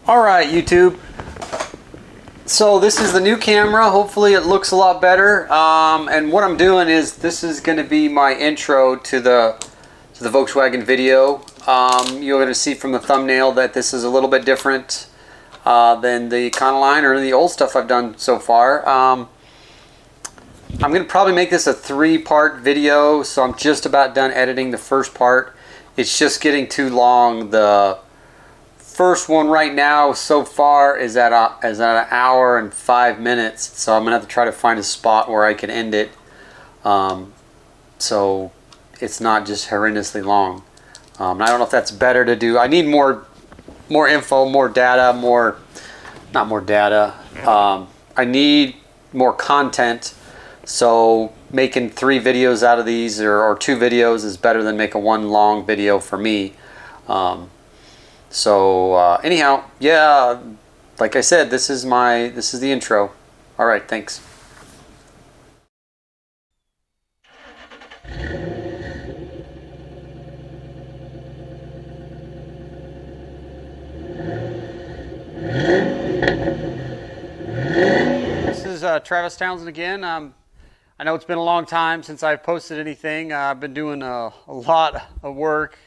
Alright, YouTube. So this is the new camera. Hopefully it looks a lot better. And what I'm doing is, this is going to be my intro to the Volkswagen video. You're going to see from the thumbnail that this is a little bit different than the Econoline or the old stuff I've done so far. I'm going to probably make this a 3-part video, so I'm just about done editing the first part. It's just getting too long. The first one right now so far is at an hour and 5 minutes, so I'm gonna have to try to find a spot where I can end it, so it's not just horrendously long. I don't know if that's better to do. I need more info, more data, not more data. I need more content, so making 3 videos out of these or 2 videos is better than making one long video for me. Anyhow, yeah, like I said, this is the intro. All right, thanks. This is Travis Townsend again. I know it's been a long time since I've posted anything. I've been doing a lot of work.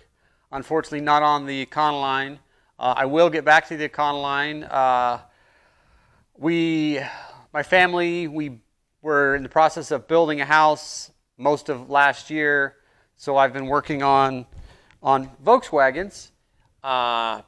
Unfortunately, not on the Econoline. I will get back to the Econoline. My family, we were in the process of building a house most of last year, so I've been working on Volkswagens to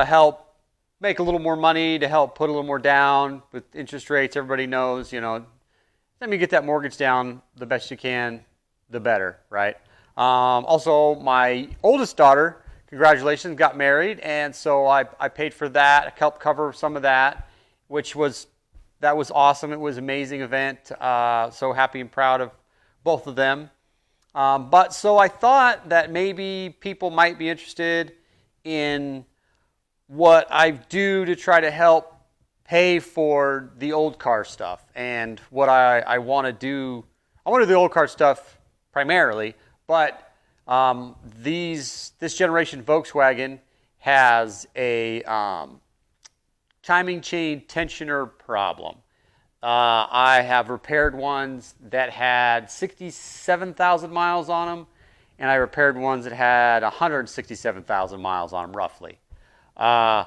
help make a little more money, to help put a little more down with interest rates. Everybody knows, let me get that mortgage down the best you can, the better, right? Also, my oldest daughter, congratulations, got married, and so I paid for that. I helped cover some of that, that was awesome. It was an amazing event. So happy and proud of both of them. So I thought that maybe people might be interested in what I do to try to help pay for the old car stuff and what I want to do. I want to do the old car stuff primarily. But this generation Volkswagen has a timing chain tensioner problem. I have repaired ones that had 67,000 miles on them, and I repaired ones that had 167,000 miles on them, roughly. And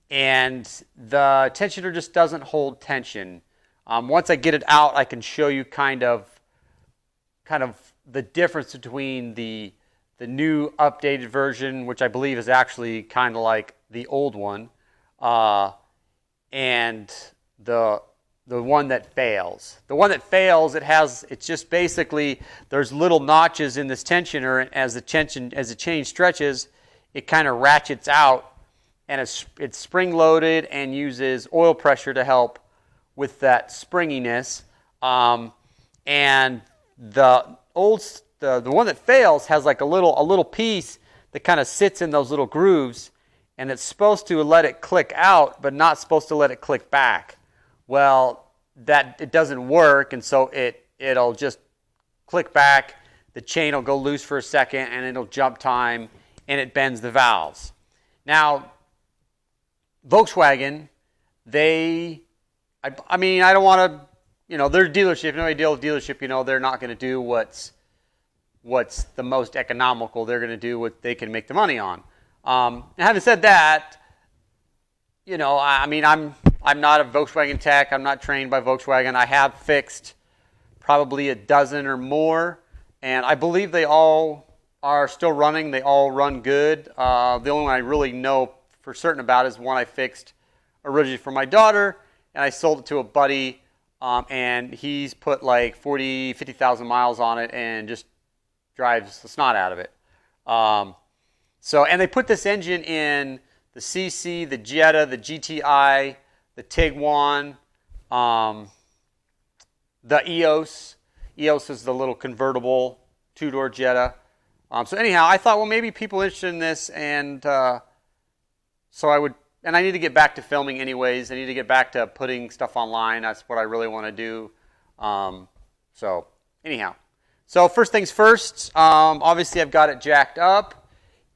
the tensioner just doesn't hold tension. Once I get it out, I can show you kind of the difference between the new updated version, which I believe is actually kind of like the old one, and the one that fails. The one that fails, it's just basically, there's little notches in this tensioner, and as the chain stretches, it kind of ratchets out, and it's spring loaded and uses oil pressure to help with that springiness. And the one that fails has like a little piece that kind of sits in those little grooves, and it's supposed to let it click out, but not supposed to let it click back. Well, it doesn't work, and so it'll just click back. The chain will go loose for a second, and it'll jump time, and it bends the valves. Now, Volkswagen, I don't want to. They're a dealership. If you know any deal with dealership, they're not going to do what's the most economical. They're going to do what they can make the money on. And having said that, I'm not a Volkswagen tech. I'm not trained by Volkswagen. I have fixed probably a dozen or more, and I believe they all are still running. They all run good. The only one I really know for certain about is one I fixed originally for my daughter, and I sold it to a buddy. And he's put like 50,000 miles on it and just drives the snot out of it. And they put this engine in the CC, the Jetta, the GTI, the Tiguan, the EOS. EOS is the little convertible 2-door Jetta. So anyhow, I thought, well, maybe people interested in this, and so I would. And I need to get back to filming anyways. I need to get back to putting stuff online. That's what I really want to do. Anyhow. So first things first, obviously I've got it jacked up.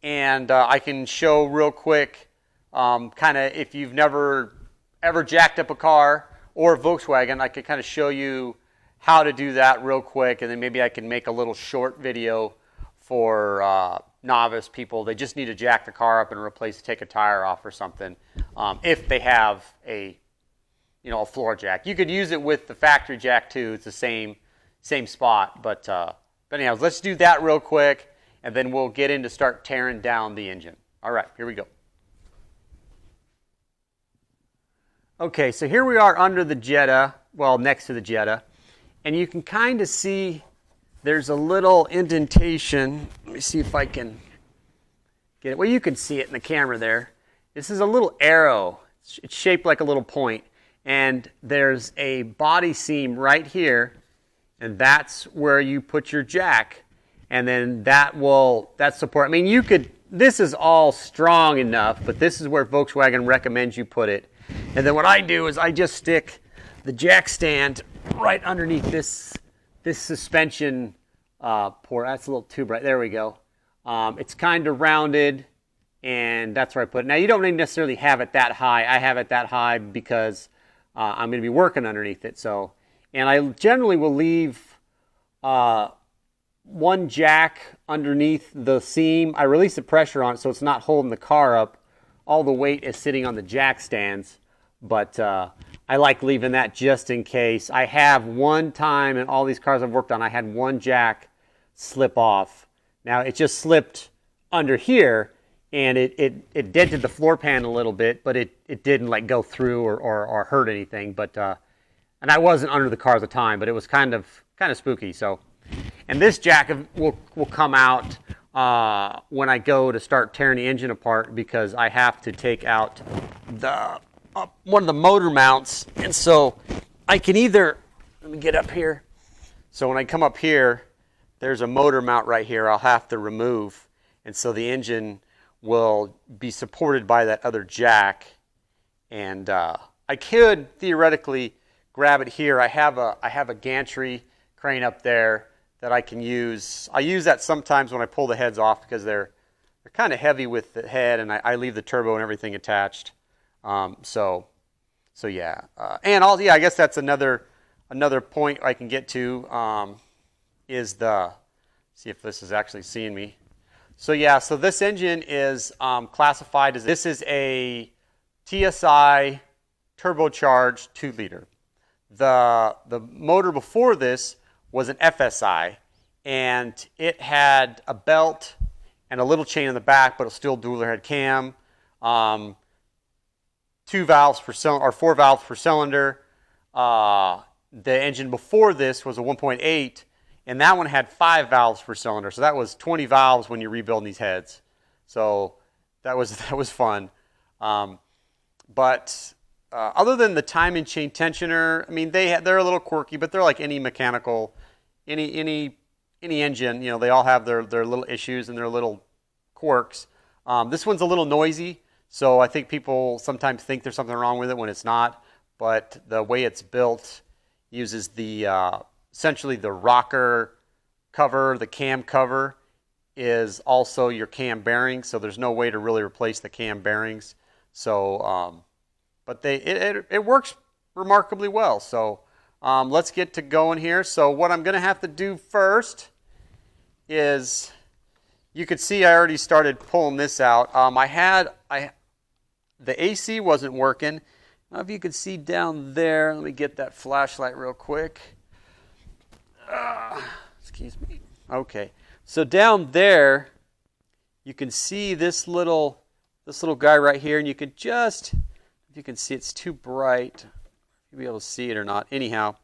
And I can show real quick kind of if you've never ever jacked up a car or a Volkswagen, I could kind of show you how to do that real quick, and then maybe I can make a little short video for novice people. They just need to jack the car up and take a tire off or something. If they have a floor jack, you could use it with the factory jack too. It's the same spot. But anyhow, let's do that real quick, and then we'll get in to start tearing down the engine. All right, here we go. Okay, so here we are under the Jetta, well, next to the Jetta, and you can kind of see there's a little indentation. Let me see if I can get it. Well, you can see it in the camera there. This is a little arrow. It's shaped like a little point, and there's a body seam right here, and that's where you put your jack, and then that's support. I mean, this is all strong enough, but this is where Volkswagen recommends you put it. And then what I do is I just stick the jack stand right underneath this suspension port. That's a little tube right there. We go. It's kind of rounded, and that's where I put it. Now you don't necessarily have it that high. I have it that high because I'm going to be working underneath it. So, and I generally will leave one jack underneath the seam. I release the pressure on it so it's not holding the car up. All the weight is sitting on the jack stands, but I like leaving that just in case. I have one time in all these cars I've worked on, I had one jack slip off. Now it just slipped under here, and it dented the floor pan a little bit, but it didn't like go through or hurt anything. But and I wasn't under the car at the time, but it was kind of spooky. So, and this jack will come out when I go to start tearing the engine apart, because I have to take out one of the motor mounts, and so I can either, let me get up here. So when I come up here, there's a motor mount right here I'll have to remove, and so the engine will be supported by that other jack. And I could theoretically grab it here. I have a gantry crane up there that I can use. I use that sometimes when I pull the heads off, because they're kind of heavy with the head, and I leave the turbo and everything attached. So yeah. And I guess that's another point I can get to, is see if this is actually seeing me. So yeah, so this engine is classified as, this is a TSI turbocharged 2-liter. The motor before this was an FSI, and it had a belt and a little chain in the back, but it was still dual head cam. 2 valves per cylinder, or 4 valves per cylinder. The engine before this was a 1.8, and that one had 5 valves per cylinder. So that was 20 valves when you're rebuilding these heads. So that was fun. But other than the timing chain tensioner, I mean, they're a little quirky, but they're like any mechanical, any engine. They all have their little issues and their little quirks. This one's a little noisy. So I think people sometimes think there's something wrong with it when it's not, but the way it's built uses essentially the rocker cover, the cam cover is also your cam bearings, so there's no way to really replace the cam bearings. So, but it works remarkably well. So let's get to going here. So what I'm going to have to do first is, you could see I already started pulling this out. The AC wasn't working. I don't know if you could see down there. Let me get that flashlight real quick. Excuse me. Okay. So down there, you can see this little guy right here, and you could just, if you can see, it's too bright. You'll be able to see it or not. Anyhow,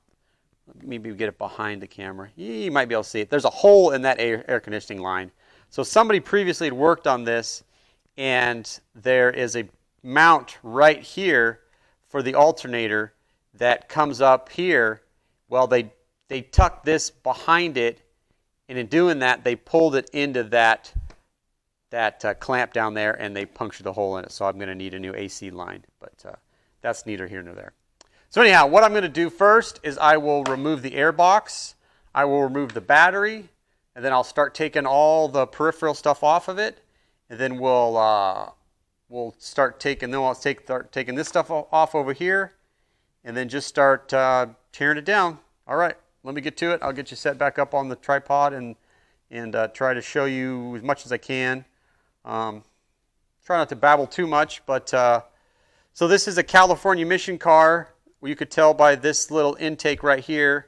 maybe we get it behind the camera. You might be able to see it. There's a hole in that air conditioning line. So somebody previously had worked on this, and there is a mount right here for the alternator that comes up here. Well, they tucked this behind it, and in doing that, they pulled it into that clamp down there, and they punctured the hole in it. So I'm going to need a new AC line, but that's neither here nor there. So anyhow, what I'm going to do first is I will remove the air box, I will remove the battery, and then I'll start taking all the peripheral stuff off of it, and then we'll we'll start taking, then I'll start taking this stuff off over here, and then just start tearing it down. All right, let me get to it. I'll get you set back up on the tripod and try to show you as much as I can. Try not to babble too much, but so this is a California mission car. You could tell by this little intake right here,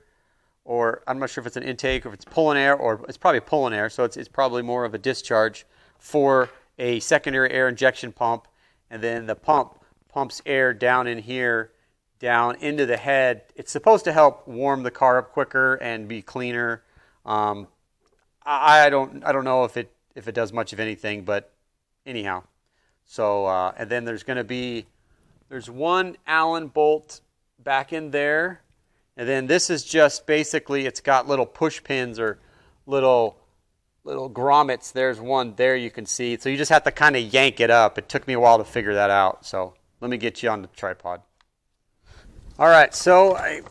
or I'm not sure if it's an intake or if it's pulling air, or it's probably pulling air, so it's probably more of a discharge for a secondary air injection pump, and then the pump pumps air down in here, down into the head. It's supposed to help warm the car up quicker and be cleaner. I don't know if it does much of anything, but anyhow. So and then there's one Allen bolt back in there, and then this is just basically, it's got little push pins or little grommets. There's one there you can see. So you just have to kind of yank it up. It took me a while to figure that out. So let me get you on the tripod. All right, so I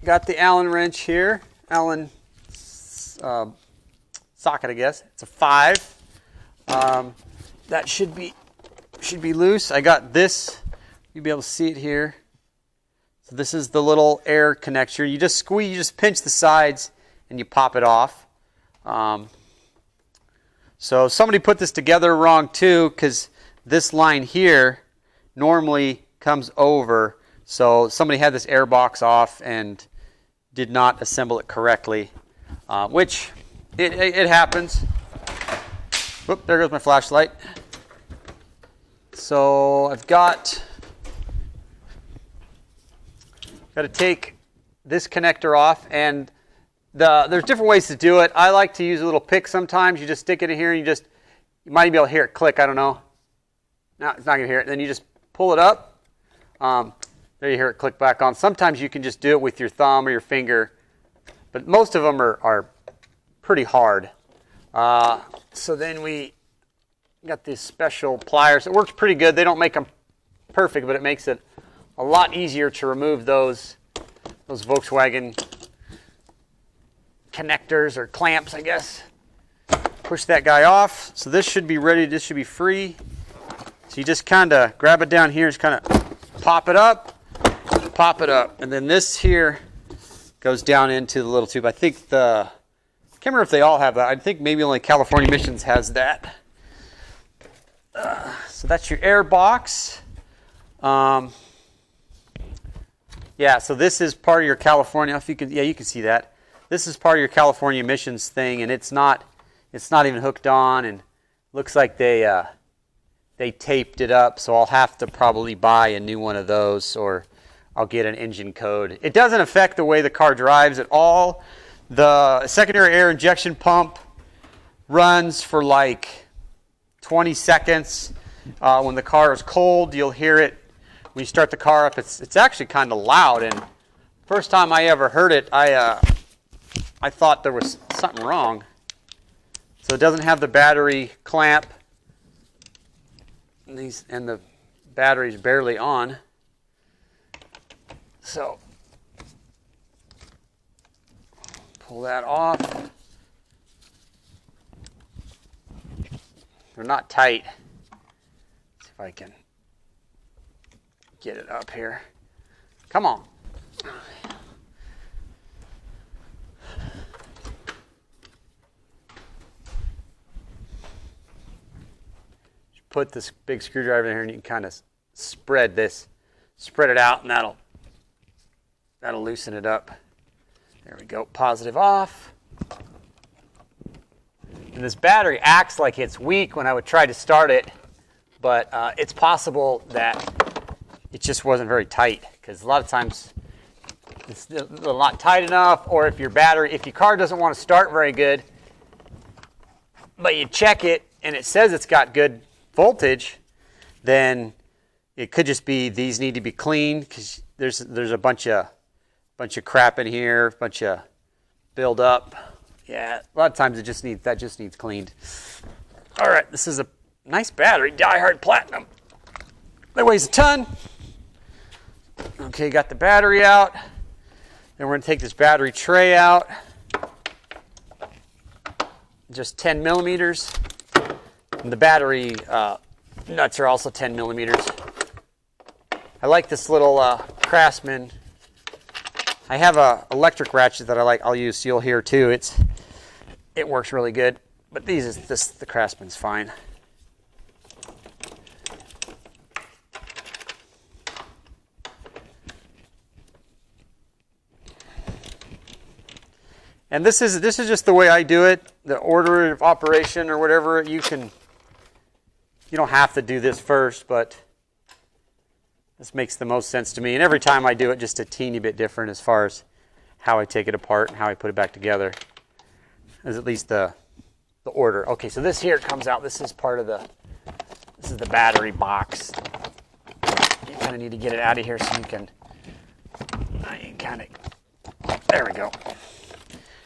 got the Allen wrench here. Allen socket, I guess. It's a 5. That should be loose. I got this. You'll be able to see it here. So this is the little air connector. You just squeeze, you just pinch the sides, and you pop it off. So somebody put this together wrong too, because this line here normally comes over. So somebody had this air box off and did not assemble it correctly, which it happens. Whoop, there goes my flashlight. So I've got to take this connector off, and there's different ways to do it. I like to use a little pick sometimes. You just stick it in here, and you might be able to hear it click. I don't know. No, it's not going to hear it. Then you just pull it up. There you hear it click back on. Sometimes you can just do it with your thumb or your finger, but most of them are pretty hard. So then we got these special pliers. It works pretty good. They don't make them perfect, but it makes it a lot easier to remove those Volkswagen connectors or clamps, I guess. Push that guy off. So this should be ready. This should be free. So you just kind of grab it down here, just kind of pop it up, and then this here goes down into the little tube. I think I can't remember if they all have that. I think maybe only California Missions has that. So that's your air box. Yeah, so this is part of your California. If you can, yeah, you can see that. This is part of your California Missions thing, and it's not even hooked on, and looks like they taped it up. So I'll have to probably buy a new one of those, or I'll get an engine code. It doesn't affect the way the car drives at all. The secondary air injection pump runs for like 20 seconds. When the car is cold, you'll hear it. When you start the car up, it's actually kind of loud. And first time I ever heard it, I thought there was something wrong. So it doesn't have the battery clamp, and the battery's barely on. So pull that off. They're not tight. Let's see if I can get it up here. Come on. Just put this big screwdriver in here, and you can kind of spread it out, and that'll loosen it up. There we go. Positive off. And this battery acts like it's weak when I would try to start it, but it's possible that it just wasn't very tight, because a lot of times it's not tight enough, or if your car doesn't want to start very good, but you check it and it says it's got good voltage, then it could just be these need to be cleaned, because there's a bunch of crap in here, a bunch of build up. Yeah, a lot of times that just needs cleaned. All right, this is a nice battery, Die-Hard Platinum. That weighs a ton. Okay, got the battery out. Then we're going to take this battery tray out. Just 10 millimeters. And the battery nuts are also 10 millimeters. I like this little Craftsman. I have a electric ratchet that I'll use, so you'll hear too. It works really good, but the Craftsman's fine. And this is just the way I do it. The order of operation or whatever, you don't have to do this first, but this makes the most sense to me. And every time I do it, just a teeny bit different as far as how I take it apart and how I put it back together. Is at least the order. Okay, so this here comes out. This is the battery box. You kind of need to get it out of here so you can there we go.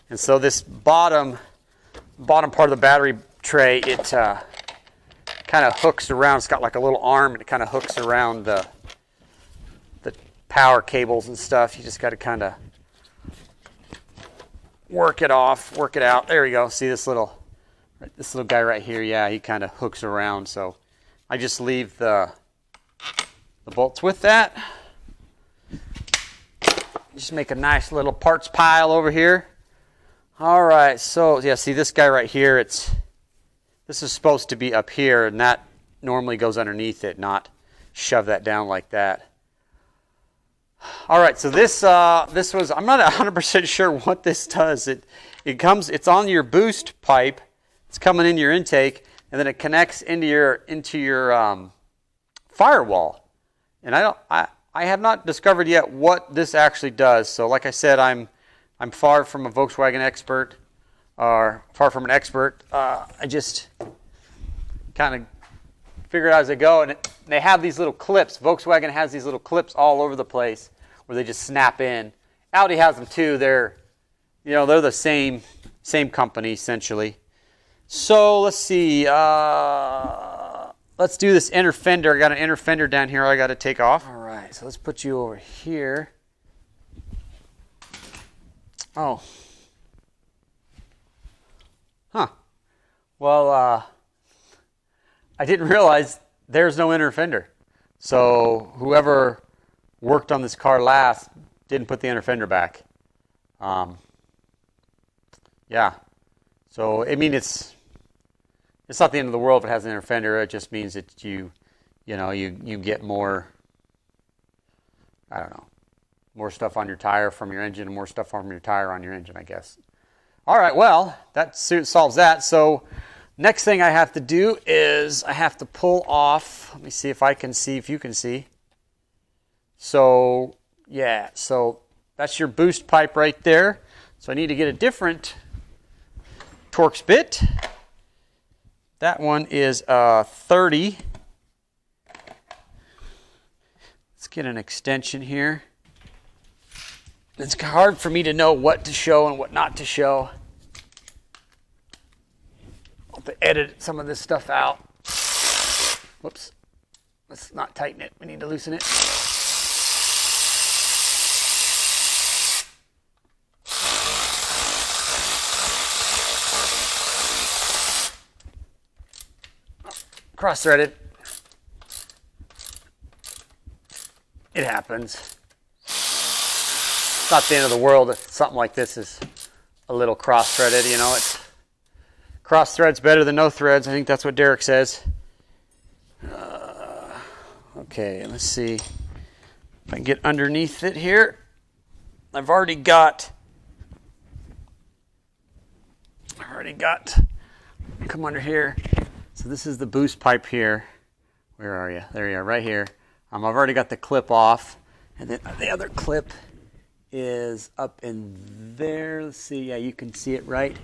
And so this bottom part of the battery tray, it kind of hooks around. It's got like a little arm, and it kind of hooks around the power cables and stuff. You just got to kind of work it out. There we go. See this little guy right here? Yeah, he kind of hooks around. So I just leave the bolts with that. Just make a nice little parts pile over here. All right, so yeah, see this guy right here, this is supposed to be up here, and that normally goes underneath it, not shove that down like that. All right, so this was, I'm not 100% sure what this does. It's on your boost pipe. It's coming in your intake, and then it connects into your firewall. And I have not discovered yet what this actually does. So like I said, I'm far from a Volkswagen expert, or far from an expert. I just kind of figure it out as I go. And they have these little clips. Volkswagen has these little clips all over the place where they just snap in. Audi has them too. They're the same company essentially. So let's see. Let's do this inner fender. I got an inner fender down here I got to take off. All right, so let's put you over here. Oh. Huh. Well, I didn't realize there's no inner fender. So whoever worked on this car last didn't put the inner fender back. Yeah. So, I mean, it's not the end of the world if it has an inner fender. It just means that you get more, I don't know, more stuff on your tire from your engine and more stuff from your tire on your engine, I guess. All right, well, that solves that. So next thing I have to do is I have to pull off. Let me see if I can see, if you can see. So, yeah, so that's your boost pipe right there. So I need to get a different Torx bit. That one is 30. Let's get an extension here. It's hard for me to know what to show and what not to show. I'll have to edit some of this stuff out. Whoops. Let's not tighten it. We need to loosen it. Cross-threaded. It happens. It's not the end of the world if something like this is a little cross-threaded. It's cross-threads better than no threads. I think that's what Derek says. Okay, let's see if I can get underneath it here. I've already got. Come under here. So this is the boost pipe here. Where are you? There you are, right here. I've already got the clip off, and then the other clip is up in there. Let's see. Yeah, you can see it right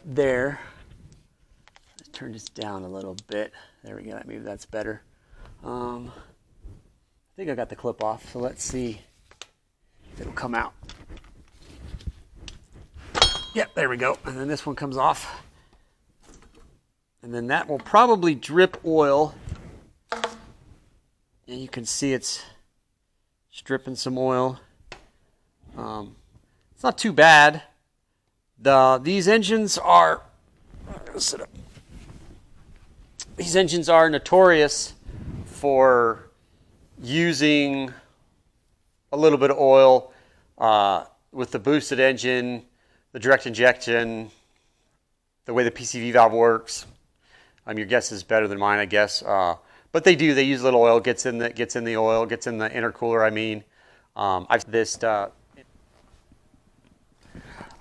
there. Let's turn this down a little bit. There we go. Maybe that's better. I think I got the clip off, so let's see if it'll come out. Yep, there we go. And then this one comes off. And then that will probably drip oil. And you can see it's dripping some oil. It's not too bad. These engines are, I'm gonna sit up. these engines are notorious for using a little bit of oil with the boosted engine, the direct injection, the way the PCV valve works. Your guess is better than mine, I guess. But they use a little oil, gets in the oil, gets in the intercooler. I mean, I've this.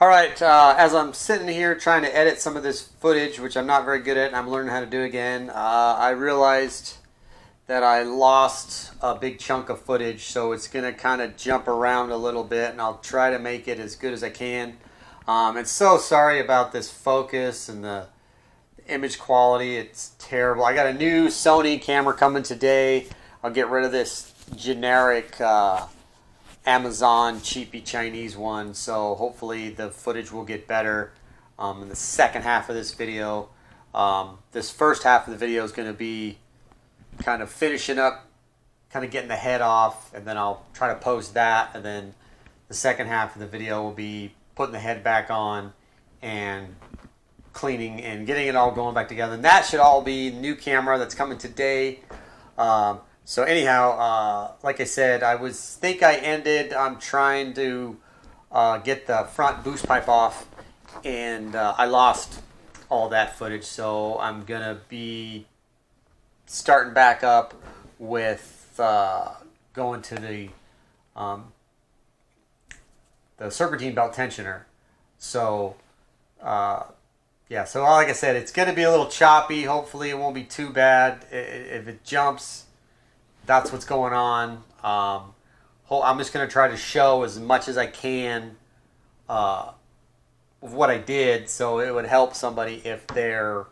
All right, as I'm sitting here trying to edit some of this footage, which I'm not very good at, and I'm learning how to do again, I realized that I lost a big chunk of footage, so it's going to kind of jump around a little bit, and I'll try to make it as good as I can. And so sorry about this focus and the image quality. It's terrible. I got a new Sony camera coming today. I'll get rid of this generic Amazon cheapy Chinese one, so hopefully the footage will get better in the second half of this video. This first half of the video is going to be kind of finishing up, kind of getting the head off, and then I'll try to post that, and then the second half of the video will be putting the head back on and cleaning and getting it all going back together. And that should all be new camera that's coming today. So anyhow, like I said, I ended on trying to get the front boost pipe off, and I lost all that footage. So I'm going to be starting back up with going to the serpentine belt tensioner. So yeah, so like I said, it's going to be a little choppy. Hopefully it won't be too bad. If it jumps, that's what's going on. I'm just going to try to show as much as I can of what I did, so it would help somebody if they're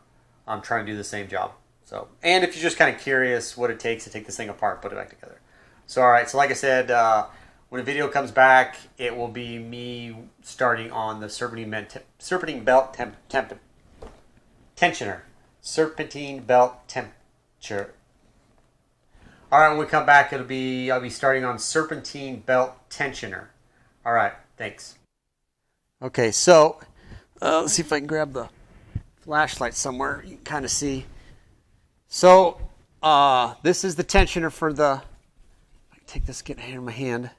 trying to do the same job. So, and if you're just kind of curious what it takes to take this thing apart, put it back together. So, all right. So, like I said, when the video comes back, it will be me starting on the serpentine belt tensioner. Serpentine belt temperature. All right, when we come back, I'll be starting on serpentine belt tensioner. All right, thanks. Okay, so let's see if I can grab the flashlight somewhere. You can kind of see. So this is the tensioner for the. I can take this, get it in my hand,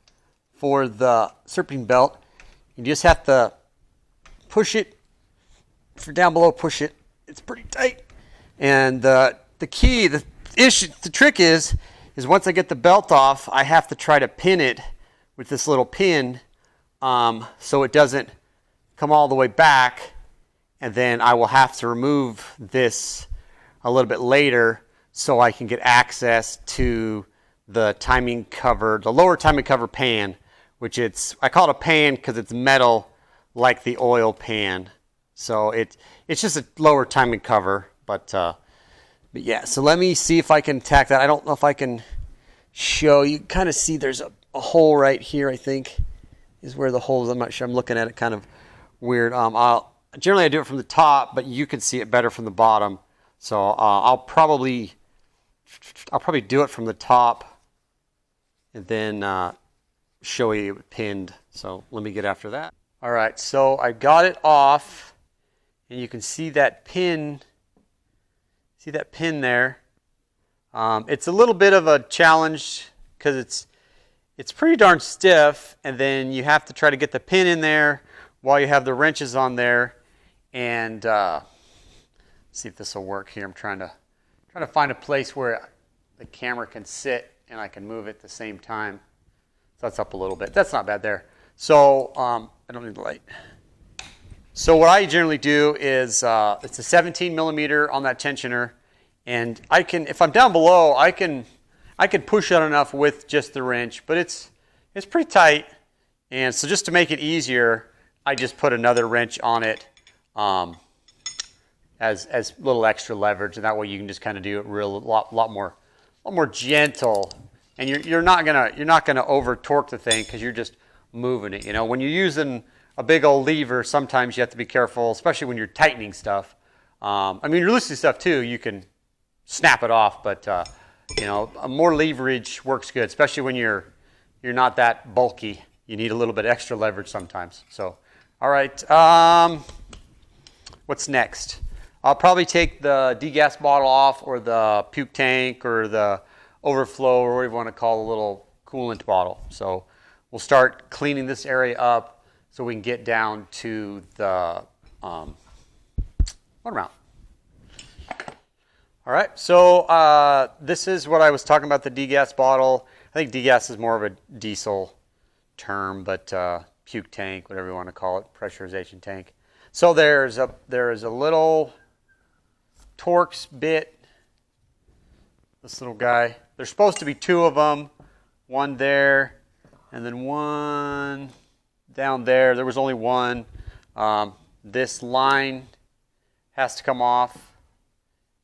for the serpentine belt. You just have to push it. For down below, push it. It's pretty tight. And the trick is once I get the belt off, I have to try to pin it with this little pin so it doesn't come all the way back, and then I will have to remove this a little bit later so I can get access to the timing cover, the lower timing cover pan, which I call it a pan because it's metal like the oil pan. So it's just a lower timing cover, but yeah, so let me see if I can tack that. I don't know if I can show. You kind of see there's a hole right here, I think, is where the hole is. I'm not sure. I'm looking at it kind of weird. Generally, I do it from the top, but you can see it better from the bottom. So I'll probably do it from the top and then show you it pinned. So let me get after that. All right, so I got it off, and you can see that pin. See that pin there? It's a little bit of a challenge because it's pretty darn stiff, and then you have to try to get the pin in there while you have the wrenches on there. And see if this will work here. I'm trying to find a place where the camera can sit and I can move it at the same time. So that's up a little bit. That's not bad there. So I don't need the light. So what I generally do is it's a 17 millimeter on that tensioner, and I can, if I'm down below, I can push it enough with just the wrench, but it's pretty tight. And so just to make it easier, I just put another wrench on it as a little extra leverage, and that way you can just kind of do it a lot more gentle, and you're not gonna over torque the thing because you're just moving it. You know, when you're using a big old lever, sometimes you have to be careful, especially when you're tightening stuff. I mean, you're loosening stuff too. You can snap it off, but you know, more leverage works good, especially when you're not that bulky. You need a little bit extra leverage sometimes. So, all right, what's next? I'll probably take the degas bottle off, or the puke tank, or the overflow, or whatever you want to call the little coolant bottle. So we'll start cleaning this area up so we can get down to the motor mount. All right, so this is what I was talking about, the degas bottle. I think degas is more of a diesel term, but puke tank, whatever you want to call it, pressurization tank. So there is a little Torx bit, this little guy. There's supposed to be 2 of them, one there, and then one down there. There was only one. This line has to come off.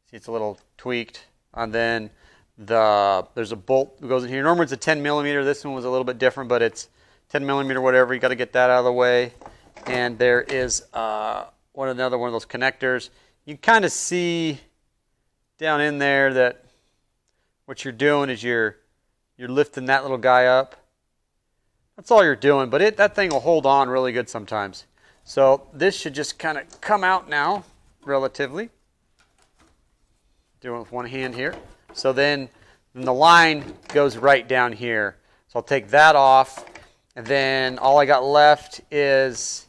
See, it's a little tweaked. And then there's a bolt that goes in here. Normally it's a 10 millimeter. This one was a little bit different, but it's 10 millimeter, whatever. You got to get that out of the way. And there is another one of those connectors. You kind of see down in there that what you're doing is you're lifting that little guy up. That's all you're doing, but that thing will hold on really good sometimes. So this should just kind of come out now, relatively. Doing it with one hand here. So then the line goes right down here. So I'll take that off, and then all I got left is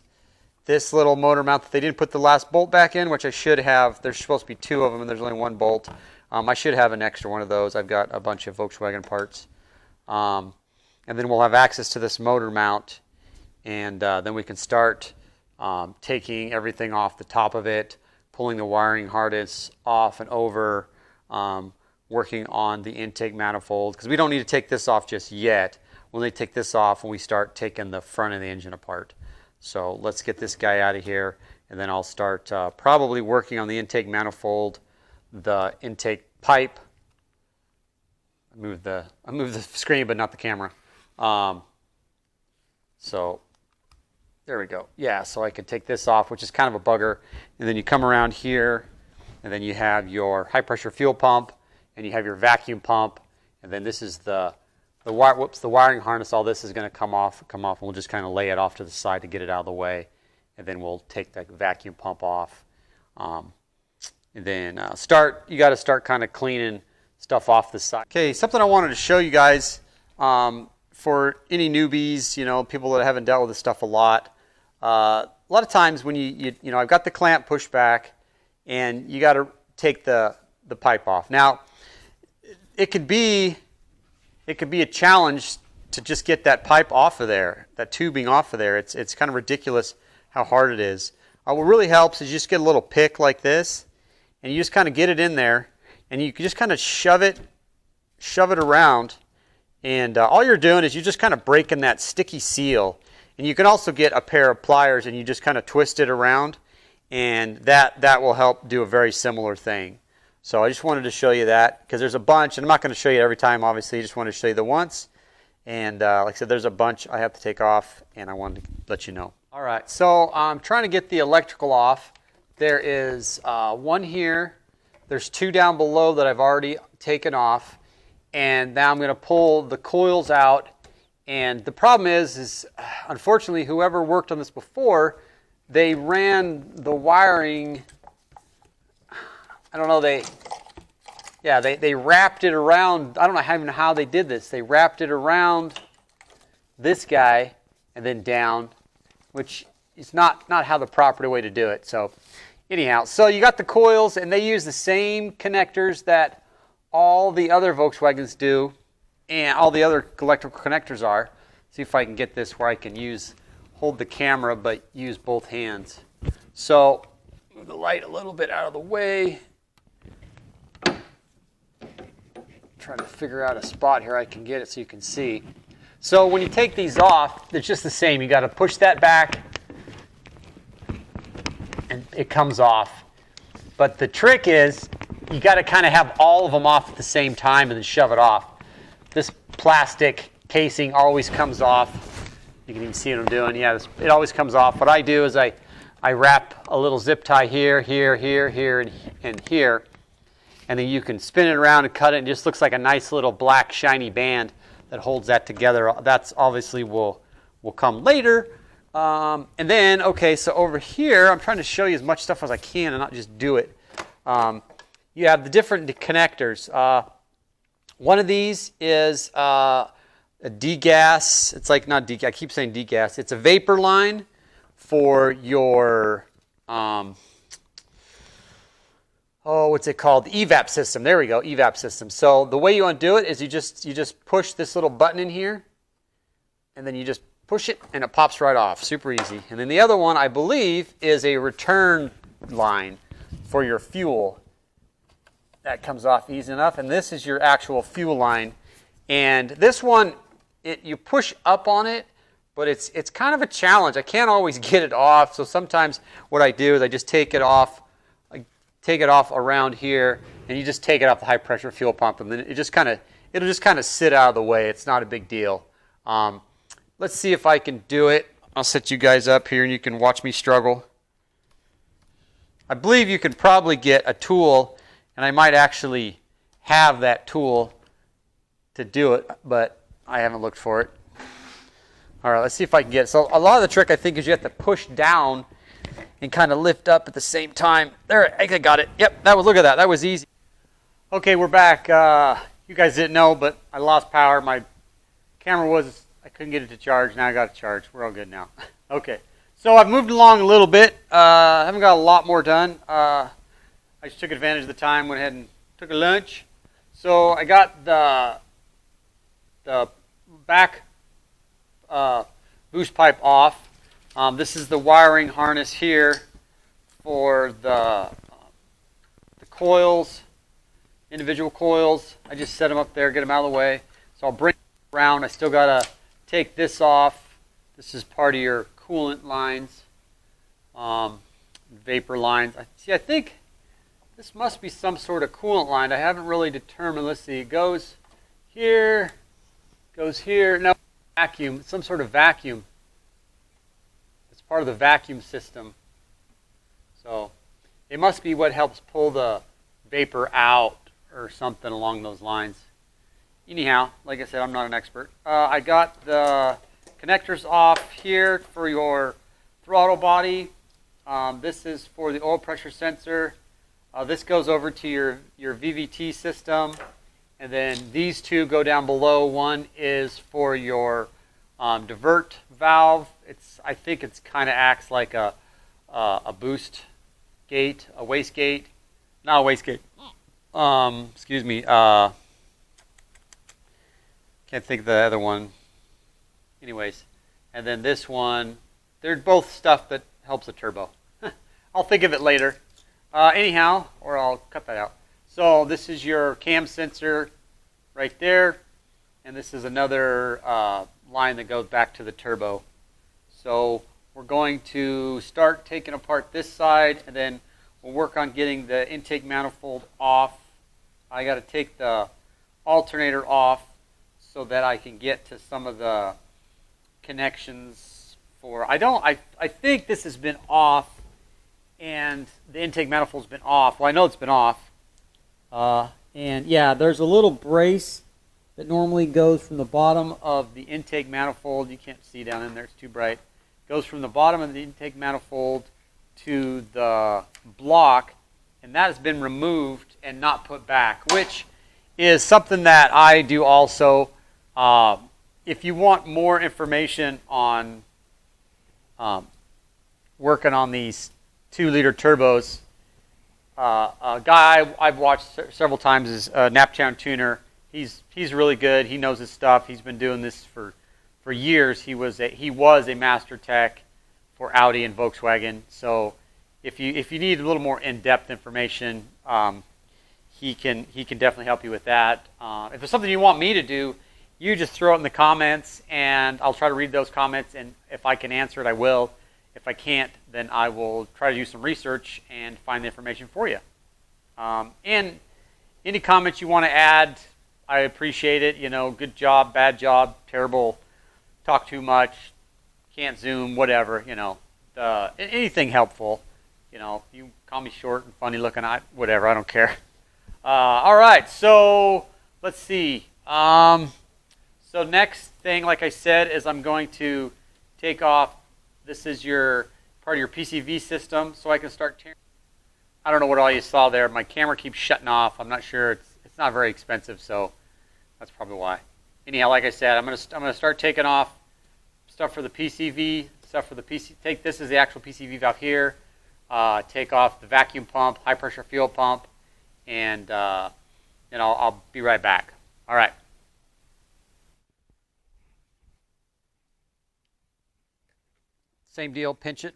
this little motor mount that they didn't put the last bolt back in, which I should have. There's supposed to be 2 of them, and there's only 1 bolt. I should have an extra one of those. I've got a bunch of Volkswagen parts. And then we'll have access to this motor mount, and then we can start taking everything off the top of it, pulling the wiring harness off and over, working on the intake manifold, because we don't need to take this off just yet. We'll need to take this off when we start taking the front of the engine apart. So let's get this guy out of here, and then I'll start probably working on the intake manifold, the intake pipe. I moved the screen, but not the camera. So there we go. Yeah, so I can take this off, which is kind of a bugger. And then you come around here, and then you have your high pressure fuel pump, and you have your vacuum pump, and then this is the wiring harness. All this is going to come off, and we'll just kind of lay it off to the side to get it out of the way, and then we'll take the vacuum pump off. And then you got to start kind of cleaning stuff off the side. Okay, something I wanted to show you guys for any newbies, people that haven't dealt with this stuff a lot. A lot of times when I've got the clamp pushed back, and you got to take the pipe off. Now, it could be a challenge to just get that pipe off of there, that tubing off of there. It's kind of ridiculous how hard it is. What really helps is you just get a little pick like this, and you just kind of get it in there, and you can just kind of shove it around, and all you're doing is you're just kind of breaking that sticky seal. And you can also get a pair of pliers, and you just kind of twist it around, and that will help do a very similar thing. So I just wanted to show you that, because there's a bunch, and I'm not going to show you every time, obviously. I just wanted to show you the once. And like I said, there's a bunch I have to take off, and I wanted to let you know. All right, so I'm trying to get the electrical off. There is one here. There's 2 down below that I've already taken off. And now I'm going to pull the coils out. And the problem is unfortunately, whoever worked on this before, they ran the wiring, I don't know, they wrapped it around. I don't know even how they did this. They wrapped it around this guy and then down, which is not how the proper way to do it. So anyhow, so you got the coils, and they use the same connectors that all the other Volkswagens do, and all the other electrical connectors are. See if I can get this where I can hold the camera but use both hands. So move the light a little bit out of the way. Trying to figure out a spot here I can get it so you can see. So when you take these off, it's just the same. You got to push that back, and it comes off. But the trick is you got to kind of have all of them off at the same time and then shove it off. This plastic casing always comes off. You can even see what I'm doing. Yeah, it always comes off. What I do is I wrap a little zip tie here, here, here, here, and here. And then you can spin it around and cut it, and it just looks like a nice little black shiny band that holds that together. That's obviously will come later. And then, okay, so over here, I'm trying to show you as much stuff as I can and not just do it. you have the different connectors. One of these is a degas. It's like not degas. I keep saying degas. It's a vapor line for your what's it called? The evap system. There we go, evap system. So the way you want to do it is you just push this little button in here, and then you just push it, and it pops right off. Super easy. And then the other one, I believe, is a return line for your fuel. That comes off easy enough. And this is your actual fuel line. And this one, you push up on it, but it's kind of a challenge. I can't always get it off. So sometimes what I do is I just take it off. Take it off around here, and you just take it off the high pressure fuel pump, and then it'll just kind of sit out of the way. It's not a big deal. Let's see if I can do it. I'll set you guys up here, and you can watch me struggle. I believe you could probably get a tool, and I might actually have that tool to do it, but I haven't looked for it. All right, let's see if I can get it. So a lot of the trick, I think, is you have to push down and kind of lift up at the same time. There, I got it. Yep, look at that. That was easy. Okay, we're back. You guys didn't know, but I lost power. My camera I couldn't get it to charge. Now I got it charged. We're all good now. Okay, so I've moved along a little bit. I haven't got a lot more done. I just took advantage of the time, went ahead and took a lunch. So I got the back boost pipe off. This is the wiring harness here for the coils, individual coils. I just set them up there, get them out of the way. So I'll bring it around. I still got to take this off. This is part of your coolant lines, vapor lines. I think this must be some sort of coolant line. I haven't really determined. Let's see. It goes here, goes here. No, vacuum. Some sort of vacuum. Part of the vacuum system. So it must be what helps pull the vapor out or something along those lines. Anyhow, like I said, I'm not an expert. I got the connectors off here for your throttle body. This is for the oil pressure sensor. This goes over to your VVT system. And then these two go down below. One is for your divert valve. I think it's kind of acts like a boost gate, a waste gate, not a waste gate. Excuse me. Can't think of the other one. Anyways, and then this one, they're both stuff that helps the turbo. I'll think of it later. Anyhow, or I'll cut that out. So this is your cam sensor right there, and this is another line that goes back to the turbo. So we're going to start taking apart this side, and then we'll work on getting the intake manifold off. I got to take the alternator off so that I can get to some of the connections for. I think this has been off, and the intake manifold's been off. Well, I know it's been off. And yeah, there's a little brace that normally goes from the bottom of the intake manifold. You can't see down in there, it's too bright. Goes from the bottom of the intake manifold to the block, and that has been removed and not put back, which is something that I do also. If you want more information on working on these 2-liter turbos, a guy I've watched several times is Naptown Tuner. He's really good. He knows his stuff. He's been doing this for years. He was a master tech for Audi and Volkswagen. So if you need a little more in-depth information, he can definitely help you with that. If it's something you want me to do, you just throw it in the comments, and I'll try to read those comments. And if I can answer it, I will. If I can't, then I will try to do some research and find the information for you. And any comments you want to add, I appreciate it. You know, good job, bad job, terrible, talk too much, can't zoom, whatever. You know, anything helpful. You know, you call me short and funny looking, whatever. I don't care. All right, so let's see. So next thing, like I said, is I'm going to take off. This is part of your PCV system, so I can start tearing. I don't know what all you saw there. My camera keeps shutting off. I'm not sure. It's not very expensive, so that's probably why. Anyhow, like I said, I'm gonna start taking off stuff for the PCV, stuff for the PC. Take this is the actual PCV valve here. Take off the vacuum pump, high pressure fuel pump, and I'll be right back. All right. Same deal. Pinch it.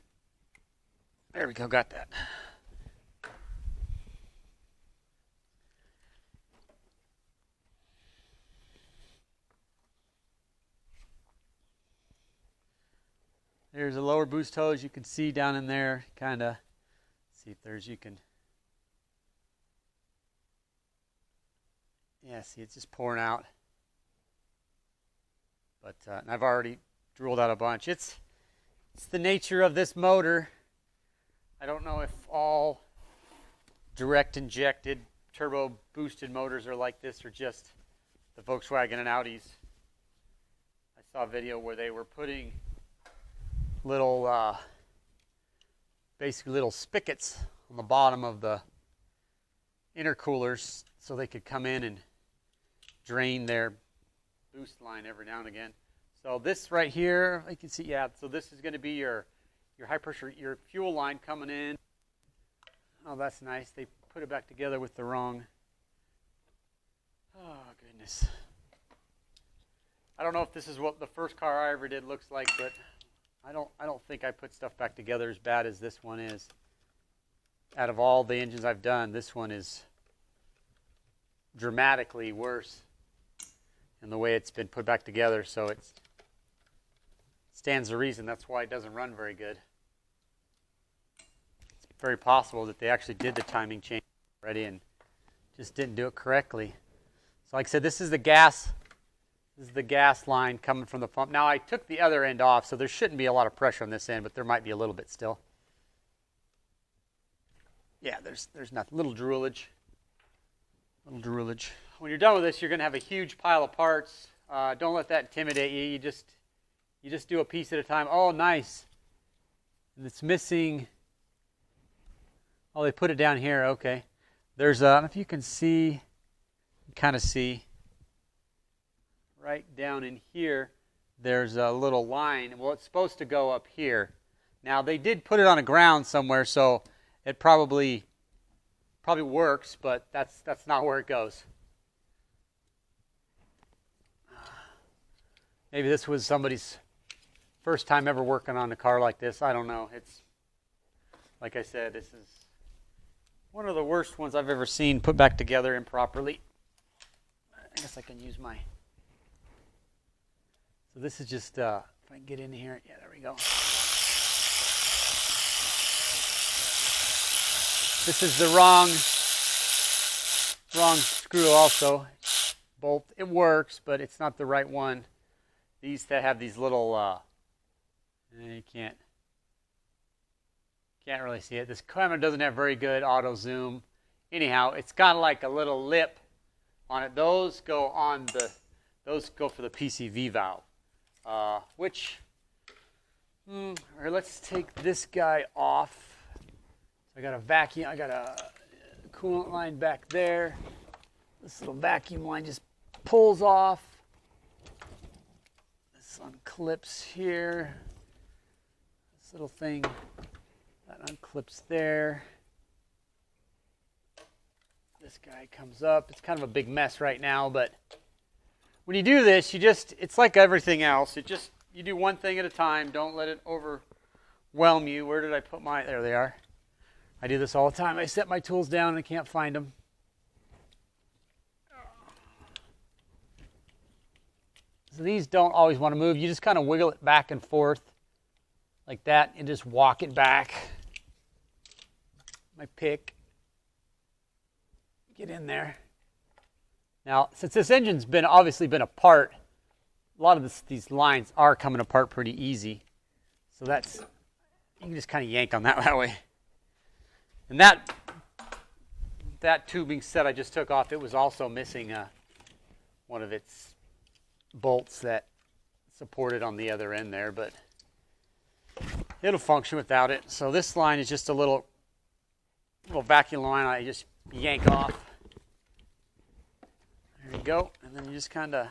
There we go. Got that. There's a lower boost hose you can see down in there, kind of. See if you can. Yeah, see, it's just pouring out. But and I've already drooled out a bunch. It's the nature of this motor. I don't know if all direct injected turbo boosted motors are like this or just the Volkswagen and Audis. I saw a video where they were putting little basically little spigots on the bottom of the intercoolers so they could come in and drain their boost line every now and again. So this right here, you can see, yeah, so this is going to be your high pressure, your fuel line coming in. Oh, that's nice. They put it back together with the wrong. Oh, goodness. I don't know if this is what the first car I ever did looks like, but I don't think I put stuff back together as bad as this one is. Out of all the engines I've done, this one is dramatically worse in the way it's been put back together, so it stands to reason that's why it doesn't run very good. It's very possible that they actually did the timing change already and just didn't do it correctly. So like I said, this is the gas line coming from the pump. Now I took the other end off, so there shouldn't be a lot of pressure on this end, but there might be a little bit still. Yeah, there's nothing. Little droolage. When you're done with this, you're going to have a huge pile of parts. Don't let that intimidate you. You just do a piece at a time. Oh, nice. And it's missing. Oh, they put it down here. Okay. There's I don't know if you can see, kind of see. Right down in here, there's a little line. Well, it's supposed to go up here. Now, they did put it on a ground somewhere, so it probably works, but that's not where it goes. Maybe this was somebody's first time ever working on a car like this. I don't know. It's, like I said, this is one of the worst ones I've ever seen put back together improperly. I guess I can use my... So this is just, if I can get in here, yeah, there we go. This is the wrong screw also. Bolt, it works, but it's not the right one. These that have these little, you can't really see it. This camera doesn't have very good auto zoom. Anyhow, it's got like a little lip on it. Those go for the PCV valve. Or let's take this guy off. I got a vacuum, I got a coolant line back there. This little vacuum line just pulls off. This unclips here. This little thing, that unclips there. This guy comes up. It's kind of a big mess right now, but when you do this, it's like everything else. You do one thing at a time. Don't let it overwhelm you. Where did I put my, there they are. I do this all the time. I set my tools down and I can't find them. So these don't always want to move. You just kind of wiggle it back and forth like that and just walk it back. My pick. Get in there. Now, since this engine's obviously been apart, a lot of these lines are coming apart pretty easy. So you can just kind of yank on that way. And that tubing set I just took off, it was also missing one of its bolts that supported on the other end there, but it'll function without it. So this line is just a little little vacuum line I just yank off. There you go. And then you just kind of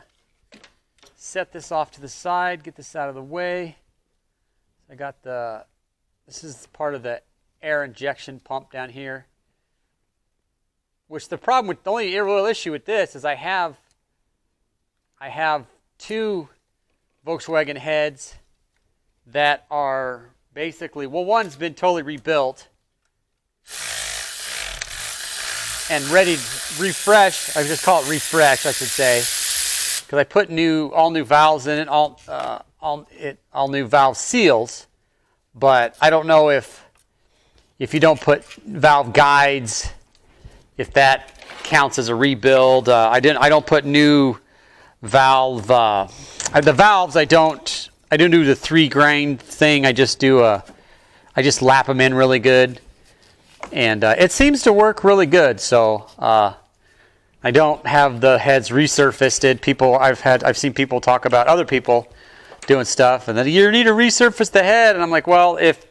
set this off to the side, get this out of the way. I got this is part of the air injection pump down here. Which the only real issue with this is I have 2 Volkswagen heads that are basically, well, one's been totally rebuilt and ready to refresh. I just call it refresh, I should say, because I put all new valves in it, all new valve seals. But I don't know if you don't put valve guides, if that counts as a rebuild. I don't put new valve. The valves I don't do the 3-grain thing. I just lap them in really good, and it seems to work really good. So I don't have the heads resurfaced. I've seen people talk about other people doing stuff, and then you need to resurface the head. And I'm like, well, if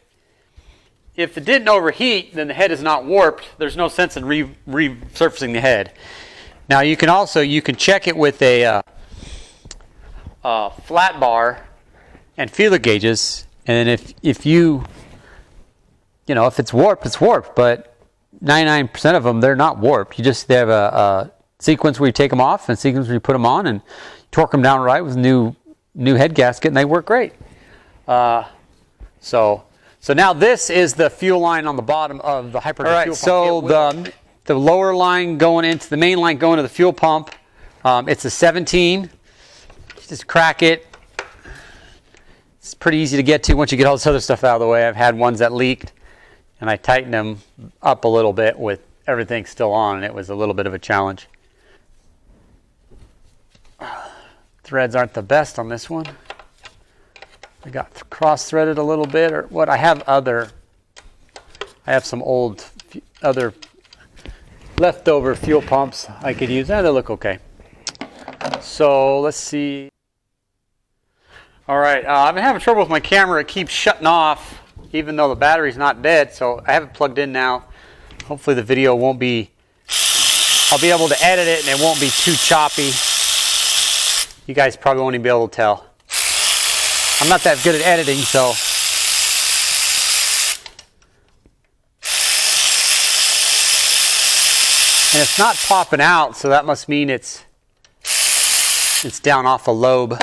it didn't overheat, then the head is not warped. There's no sense in resurfacing the head. Now you can check it with a flat bar and feeler gauges, and if if it's warped, it's warped. But 99% of them, they're not warped. They have a sequence where you take them off and a sequence where you put them on, and torque them down right with new head gasket, and they work great. So now this is the fuel line on the bottom of the hyper fuel pump. All right, so the lower line going into the main line going to the fuel pump, it's a 17. Just crack it. It's pretty easy to get to once you get all this other stuff out of the way. I've had ones that leaked, and I tightened them up a little bit with everything still on, and it was a little bit of a challenge. Threads aren't the best on this one. I got cross-threaded a little bit, or what? I have some old other leftover fuel pumps I could use. They look okay. So let's see. All right, I've been having trouble with my camera. It keeps shutting off even though the battery's not dead, so I have it plugged in now. Hopefully the video won't be, I'll be able to edit it and it won't be too choppy. You guys probably won't even be able to tell. I'm not that good at editing, so. And it's not popping out, so that must mean it's down off a lobe.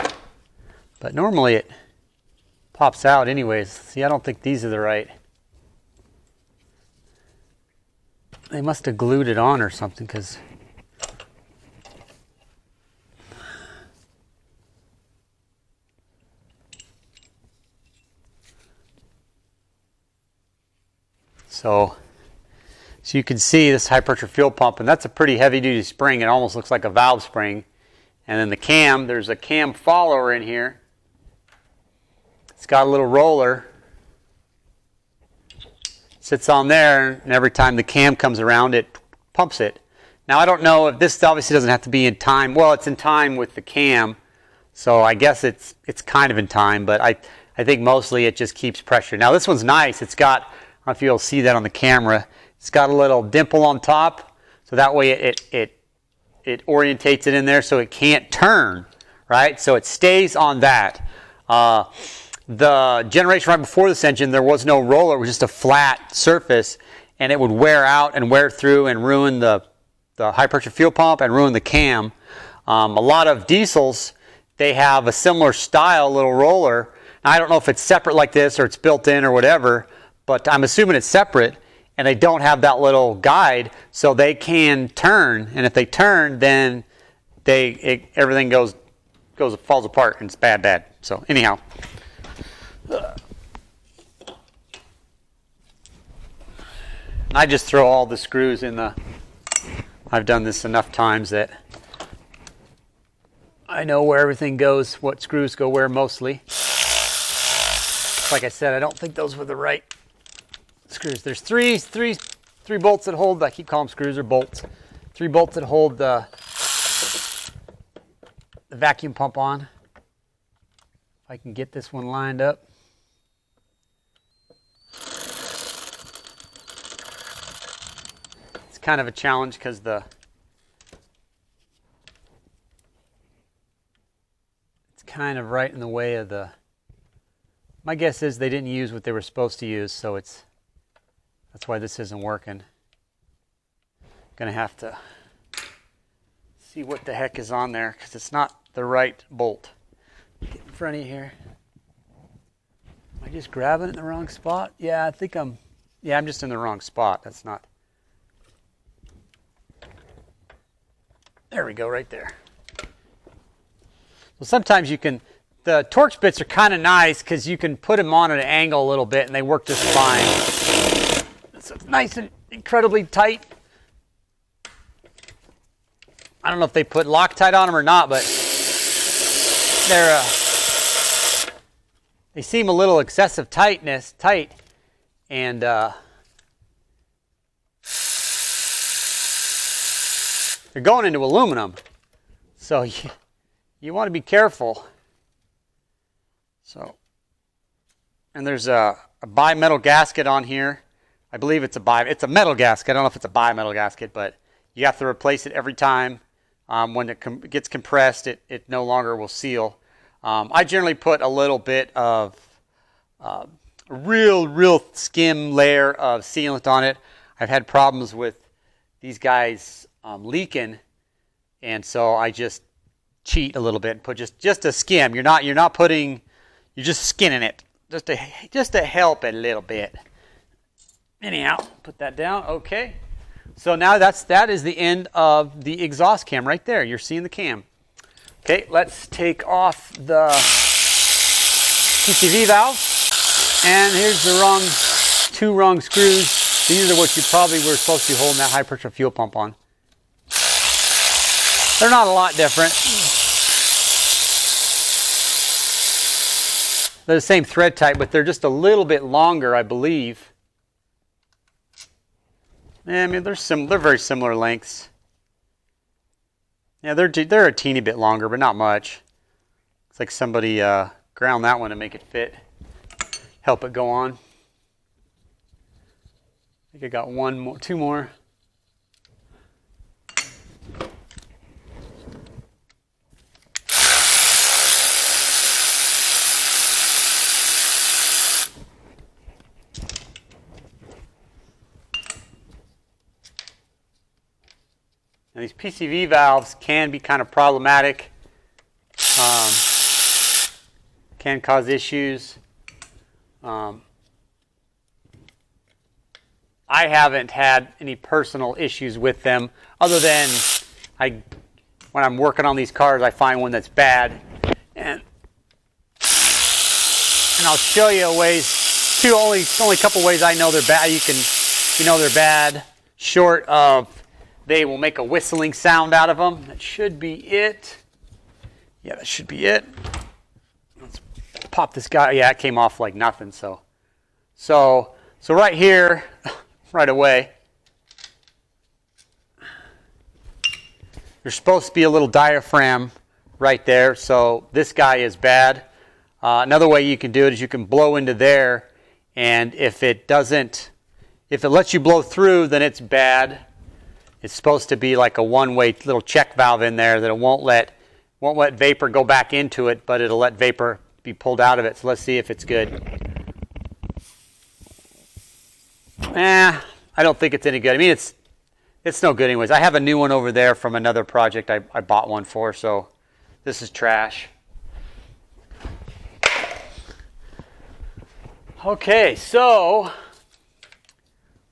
But normally it pops out anyways. See, I don't think these are the right. They must have glued it on or something, because so you can see this high pressure fuel pump, and that's a pretty heavy duty spring. It almost looks like a valve spring. And then the cam, there's a cam follower in here. It's got a little roller. Sits on there, and every time the cam comes around, it pumps it. Now, I don't know if this obviously doesn't have to be in time. Well, it's in time with the cam, so I guess it's kind of in time, but I think mostly it just keeps pressure. Now, this one's nice. It's got, I don't know if you'll see that on the camera, it's got a little dimple on top, so that way it orientates it in there so it can't turn, right? So it stays on that. The generation right before this engine, there was no roller. It was just a flat surface, and it would wear out and wear through and ruin the high-pressure fuel pump and ruin the cam. A lot of diesels, they have a similar style little roller. Now, I don't know if it's separate like this or it's built in or whatever, but I'm assuming it's separate, and they don't have that little guide, so they can turn. And if they turn, then everything falls apart, and it's bad. So anyhow. I just throw all the screws in the. I've done this enough times that I know where everything goes, what screws go where mostly. Like I said, I don't think those were the right screws. There's three bolts that hold. I keep calling them screws or bolts. 3 bolts that hold the vacuum pump on. If I can get this one lined up. kind of a challenge because it's kind of right in the way of the. My guess is they didn't use what they were supposed to use, so that's why this isn't working. Gonna have to see what the heck is on there because it's not the right bolt. Get in front of you here. Am I just grabbing it in the wrong spot? Yeah, I think I'm just in the wrong spot. That's not. There we go, right there. Well, sometimes you can, the Torx bits are kind of nice because you can put them on at an angle a little bit and they work just fine. So it's nice and incredibly tight. I don't know if they put Loctite on them or not, but they seem a little excessive tight, and they're going into aluminum, so you want to be careful. So, and there's a bimetal gasket on here. I believe it's a metal gasket. I don't know if it's a bimetal gasket, but you have to replace it every time. When it gets compressed, it no longer will seal. I generally put a little bit of real skim layer of sealant on it. I've had problems with these guys leaking, and so I just cheat a little bit and put just a skim. You're just skinning it just to help it a little bit. Anyhow, put that down. Okay. So now that is the end of the exhaust cam right there. You're seeing the cam. Okay, let's take off the PCV valve. And here's the two wrong screws. These are what you probably were supposed to be holding that high pressure fuel pump on. They're not a lot different. They're the same thread type, but they're just a little bit longer, I believe. Yeah, I mean they're very similar lengths. Yeah, they're a teeny bit longer, but not much. It's like somebody ground that one to make it fit, help it go on. I think I got two more. Now, these PCV valves can be kind of problematic, can cause issues. I haven't had any personal issues with them, other than when I'm working on these cars, I find one that's bad, and I'll show you only a couple ways I know they're bad. You know they're bad, short of. They will make a whistling sound out of them. That should be it. Yeah, that should be it. Let's pop this guy. Yeah, it came off like nothing. So right here, right away, there's supposed to be a little diaphragm right there. So this guy is bad. Another way you can do it is you can blow into there, and if it lets you blow through, then it's bad. It's supposed to be like a one-way little check valve in there that it won't let vapor go back into it, but it'll let vapor be pulled out of it. So let's see if it's good. I don't think it's any good. I mean, it's no good anyways. I have a new one over there from another project I bought one for, so this is trash. Okay, so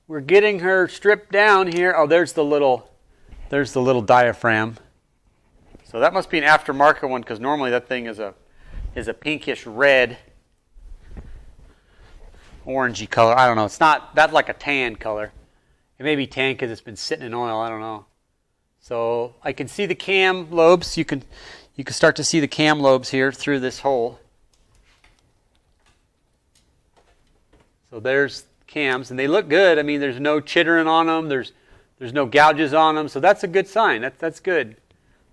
we're getting her stripped down here. Oh, there's the little diaphragm. So that must be an aftermarket one, because normally that thing is a pinkish red, orangey color. I don't know. It's not that's like a tan color. It may be tan because it's been sitting in oil. I don't know. So I can see the cam lobes. You can start to see the cam lobes here through this hole. So there's cams, and they look good. I mean, there's no chittering on them. There's no gouges on them. So that's a good sign. That's good.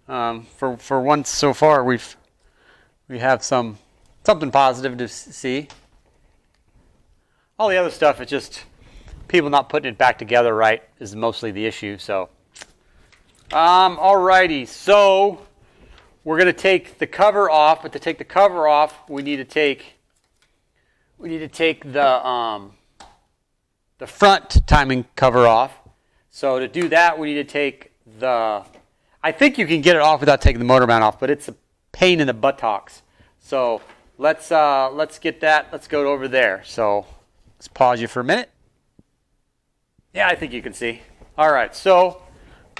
For once so far, we have something positive to see. All the other stuff is just people not putting it back together right is mostly the issue. So, alrighty. So we're going to take the cover off, but to take the cover off, we need to take the front timing cover off. So to do that, we need to take I think you can get it off without taking the motor mount off, but it's a pain in the buttocks. So let's get that. Let's go over there. So let's pause you for a minute. Yeah, I think you can see. All right. So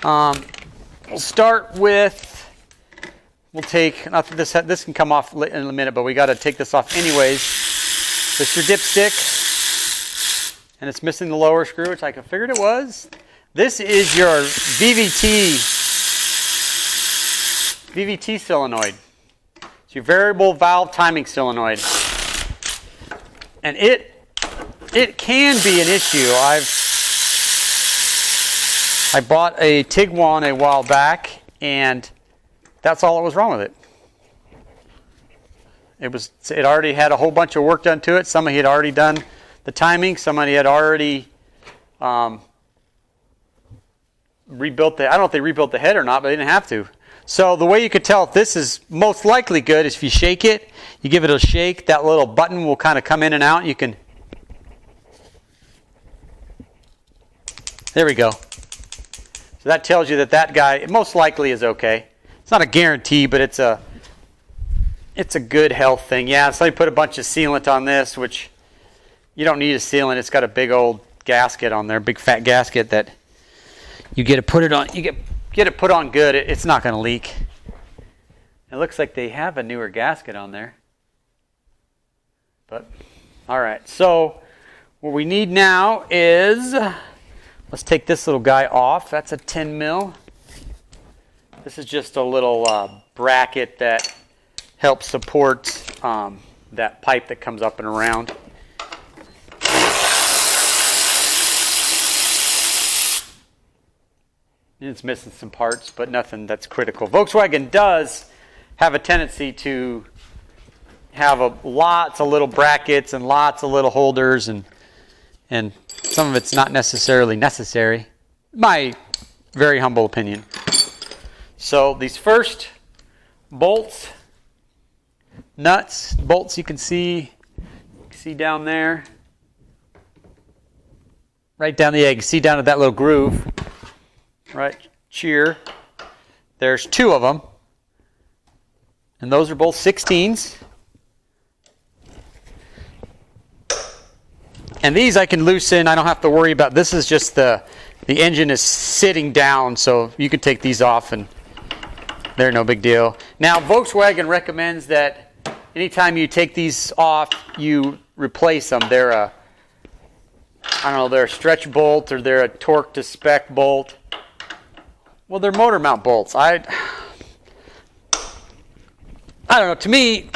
we'll start with. We'll take this can come off in a minute, but we got to take this off anyways. This is your dipstick, and it's missing the lower screw, which I figured it was. This is your VVT solenoid. It's your variable valve timing solenoid, and it can be an issue. I bought a Tiguan a while back, and that's all that was wrong with it. It already had a whole bunch of work done to it. Somebody had already done the timing. Somebody had already rebuilt I don't know if they rebuilt the head or not, but they didn't have to. So the way you could tell if this is most likely good is if you shake it, you give it a shake, that little button will kind of come in and out. You can, there we go. So that tells you that guy most likely is okay. It's not a guarantee, but it's a good health thing. Yeah, so they put a bunch of sealant on this, which you don't need a sealant. It's got a big old gasket on there, big fat gasket that you get it put it on. You get it put on good. It's not going to leak. It looks like they have a newer gasket on there. But all right. So what we need now is, let's take this little guy off. That's a 10 mil. This is just a little bracket that helps support that pipe that comes up and around. And it's missing some parts, but nothing that's critical. Volkswagen does have a tendency to have lots of little brackets and lots of little holders, and some of it's not necessarily necessary. My very humble opinion. So these first bolts, nuts, bolts you can see down there, right down the egg. You see down at that little groove, right here. There's two of them, and those are both 16s. And these I can loosen. I don't have to worry about. This is just the engine is sitting down, so you can take these off and they're no big deal. Now, Volkswagen recommends that anytime you take these off, you replace them. They're a stretch bolt, or they're a torque to spec bolt. Well, they're motor mount bolts. I don't know. To me,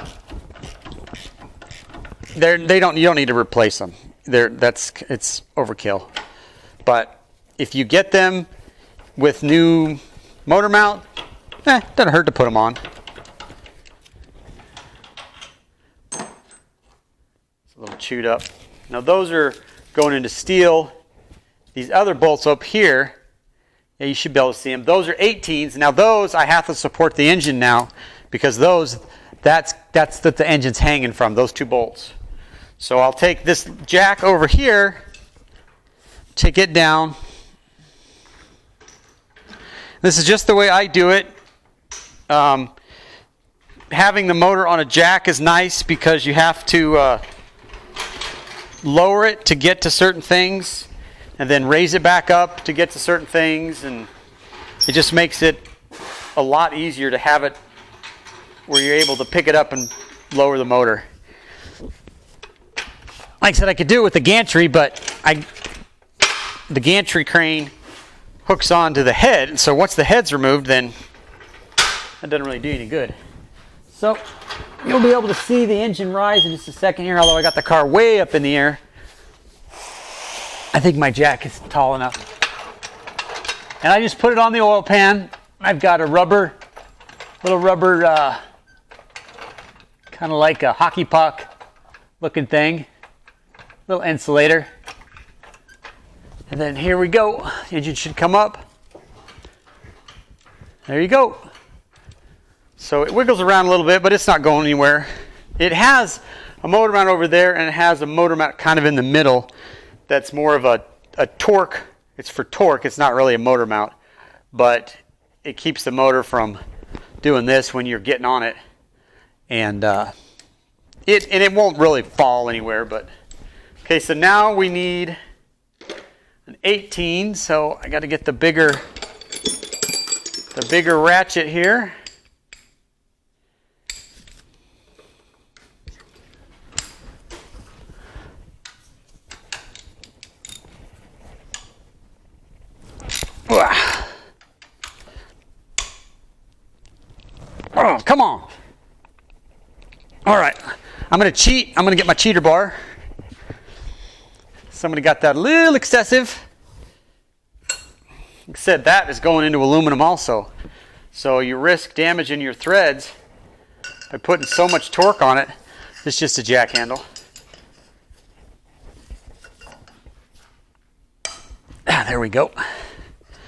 you don't need to replace them. It's overkill. But if you get them with new motor mount, doesn't hurt to put them on. It's a little chewed up. Now those are going into steel. These other bolts up here, you should be able to see them. Those are 18s. Now those I have to support the engine now, because that's that the engine's hanging from, those two bolts. So I'll take this jack over here, take it down. This is just the way I do it. Having the motor on a jack is nice because you have to lower it to get to certain things, and then raise it back up to get to certain things, and it just makes it a lot easier to have it where you're able to pick it up and lower the motor. Like I said, I could do it with the gantry, but the gantry crane hooks onto the head, and so once the head's removed, then that doesn't really do any good. So you'll be able to see the engine rise in just a second here, although I got the car way up in the air. I think my jack is tall enough. And I just put it on the oil pan. I've got a little rubber, kind of like a hockey puck looking thing, little insulator. And then here we go. Engine should come up. There you go. So it wiggles around a little bit, but it's not going anywhere. It has a motor mount over there, and it has a motor mount kind of in the middle that's more of a torque. It's for torque. It's not really a motor mount, but it keeps the motor from doing this when you're getting on it. And it won't really fall anywhere. But okay, so now we need an 18. So I got to get the bigger ratchet here. Oh, come on. All right, I'm going to cheat. I'm going to get my cheater bar. Somebody got that a little excessive. Like I said, that is going into aluminum also. So you risk damaging your threads by putting so much torque on it. It's just a jack handle. There we go.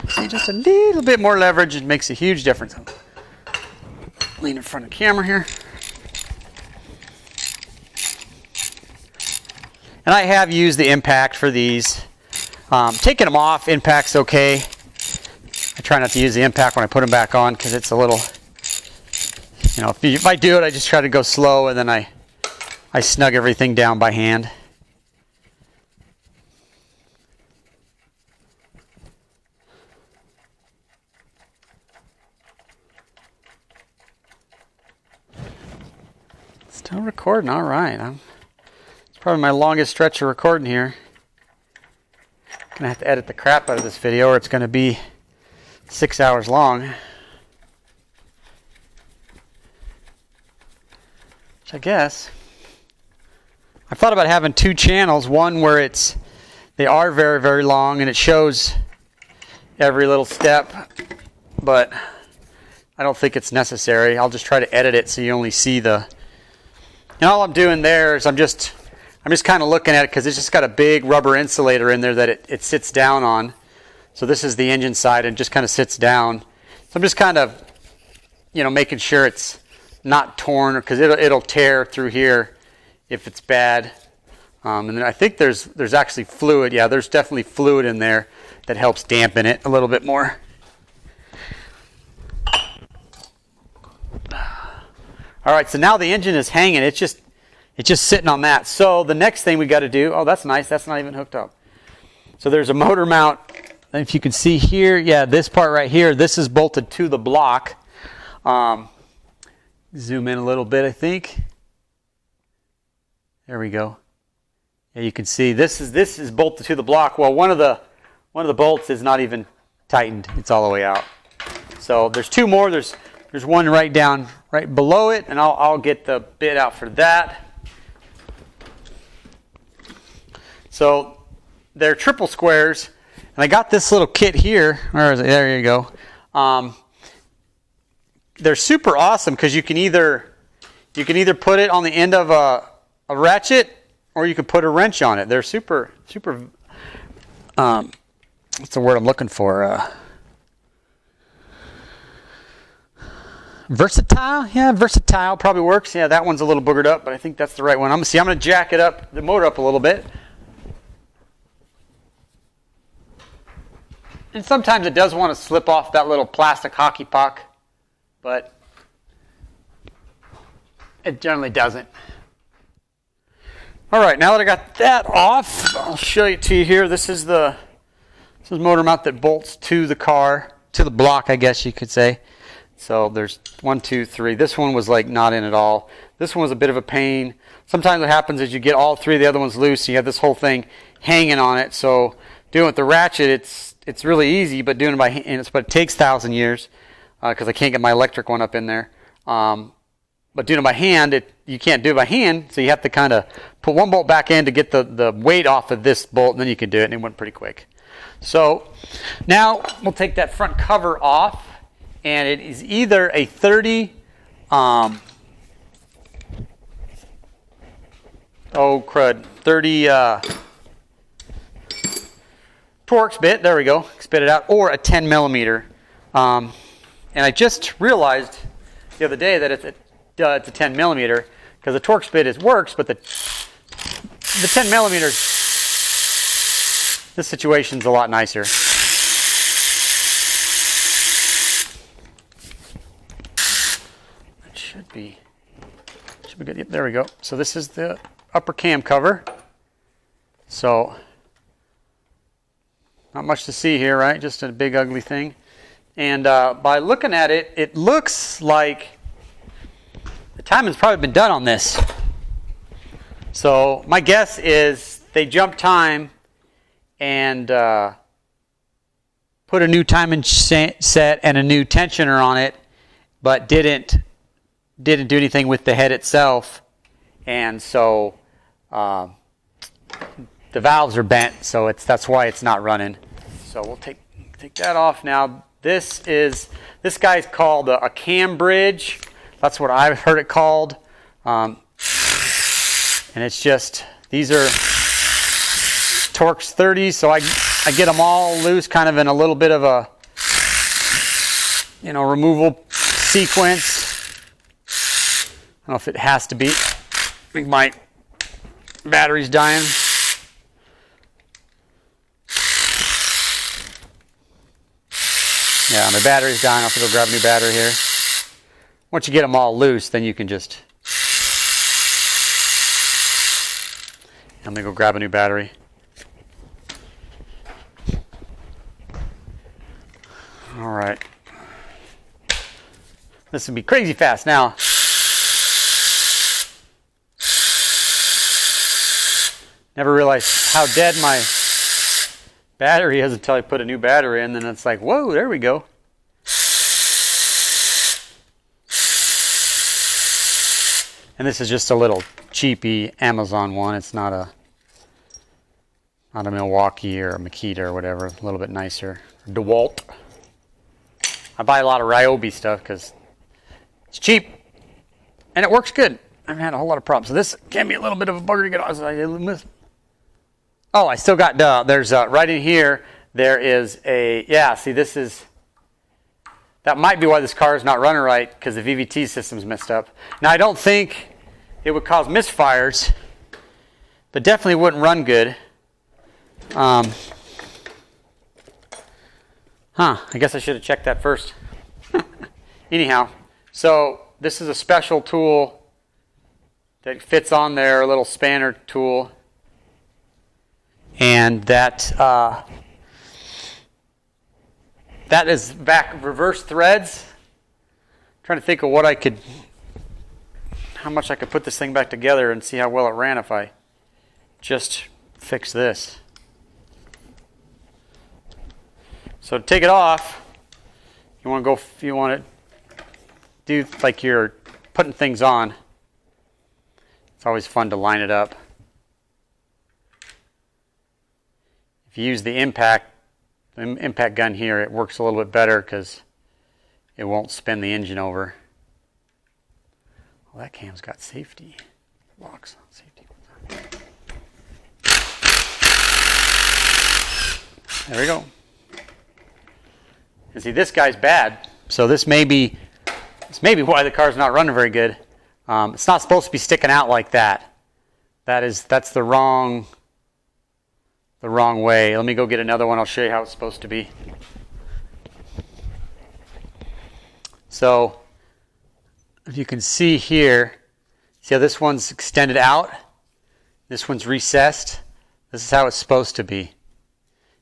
See, just a little bit more leverage, it makes a huge difference. Lean in front of the camera here. And I have used the impact for these. Taking them off, impact's okay. I try not to use the impact when I put them back on because it's a little, you know, if I do it, I just try to go slow and then I snug everything down by hand. Still recording, all right. It's probably my longest stretch of recording here. I'm gonna have to edit the crap out of this video or it's gonna be 6 hours long. Which I guess. I thought about having two channels, one where they are very, very long and it shows every little step, but I don't think it's necessary. I'll just try to edit it so you only see and all I'm doing there is I'm just kind of looking at it because it's just got a big rubber insulator in there that it sits down on. So this is the engine side and just kind of sits down. So I'm just kind of, you know, making sure it's not torn because it'll tear through here if it's bad. And then I think there's actually fluid. Yeah, there's definitely fluid in there that helps dampen it a little bit more. All right, so now the engine is hanging. It's just sitting on that. So the next thing we got to do, oh, that's nice. That's not even hooked up. So there's a motor mount. And if you can see here, yeah, this part right here, this is bolted to the block. Zoom in a little bit, I think. There we go. Yeah, you can see this is bolted to the block. Well, one of the bolts is not even tightened. It's all the way out. So there's two more. There's one right below it, and I'll get the bit out for that. So they're triple squares, and I got this little kit here. Where is it? There you go. They're super awesome because you can either put it on the end of a ratchet, or you can put a wrench on it. They're super. What's the word I'm looking for? Versatile? Yeah, versatile probably works. Yeah, that one's a little boogered up, but I think that's the right one. I'm going to jack it up, the motor up a little bit. And sometimes it does want to slip off that little plastic hockey puck, but it generally doesn't. All right, now that I got that off, I'll show it to you here. This is motor mount that bolts to the car, to the block, I guess you could say. So there's 1, 2, 3. This one was like not in at all. This one was a bit of a pain. Sometimes what happens is you get all three of the other ones loose, and you have this whole thing hanging on it. So doing it with the ratchet, it's really easy, but doing it by hand, but it takes 1,000 years because I can't get my electric one up in there. But doing it by hand, you can't do it by hand, so you have to kind of put one bolt back in to get the weight off of this bolt, and then you can do it, and it went pretty quick. So now we'll take that front cover off. And it is either a 30, oh crud, 30, Torx bit, there we go, spit it out, or a 10 millimeter. And I just realized the other day that it's a 10 millimeter because the Torx bit works, but the 10 millimeters, this situation's a lot nicer. It should be good. Yep, there we go. So this is the upper cam cover. So not much to see here, right? Just a big ugly thing. And by looking at it, it looks like the timing's probably been done on this. So my guess is they jumped time and put a new timing set and a new tensioner on it, but didn't do anything with the head itself, and so the valves are bent. So that's why it's not running. So we'll take that off now. This guy's called a cam bridge. That's what I've heard it called. And it's just, these are Torx 30s, so I get them all loose kind of in a little bit of a, removal sequence. I don't know if it has to be. I think my battery's dying. Yeah, my battery's dying. I'll have to go grab a new battery here. Once you get them all loose, then you can just... Let me go grab a new battery. All right. This would be crazy fast now. Never realized how dead my battery is until I put a new battery in, then it's like, whoa, there we go. And this is just a little cheapy Amazon one. It's not a Milwaukee or a Makita or whatever. A little bit nicer. DeWalt. I buy a lot of Ryobi stuff because it's cheap and it works good. I haven't had a whole lot of problems. So this can be a little bit of a bugger to get off. Oh, I still got, there's right in here, there is see, this is, that might be why this car is not running right, because the VVT system's messed up. Now, I don't think it would cause misfires, but definitely wouldn't run good. I guess I should have checked that first. Anyhow, so this is a special tool that fits on there, a little spanner tool. And that is back reverse threads. I'm trying to think of how much I could put this thing back together and see how well it ran if I just fix this. So to take it off, you want to do like you're putting things on. It's always fun to line it up. If you use the impact gun here, it works a little bit better because it won't spin the engine over. Well, that cam's got safety locks on. There we go. And see, this guy's bad, so this may be why the car's not running very good. It's not supposed to be sticking out like that. That's the wrong way. Let me go get another one. I'll show you how it's supposed to be. So if you can see here, see how this one's extended out? This one's recessed. This is how it's supposed to be.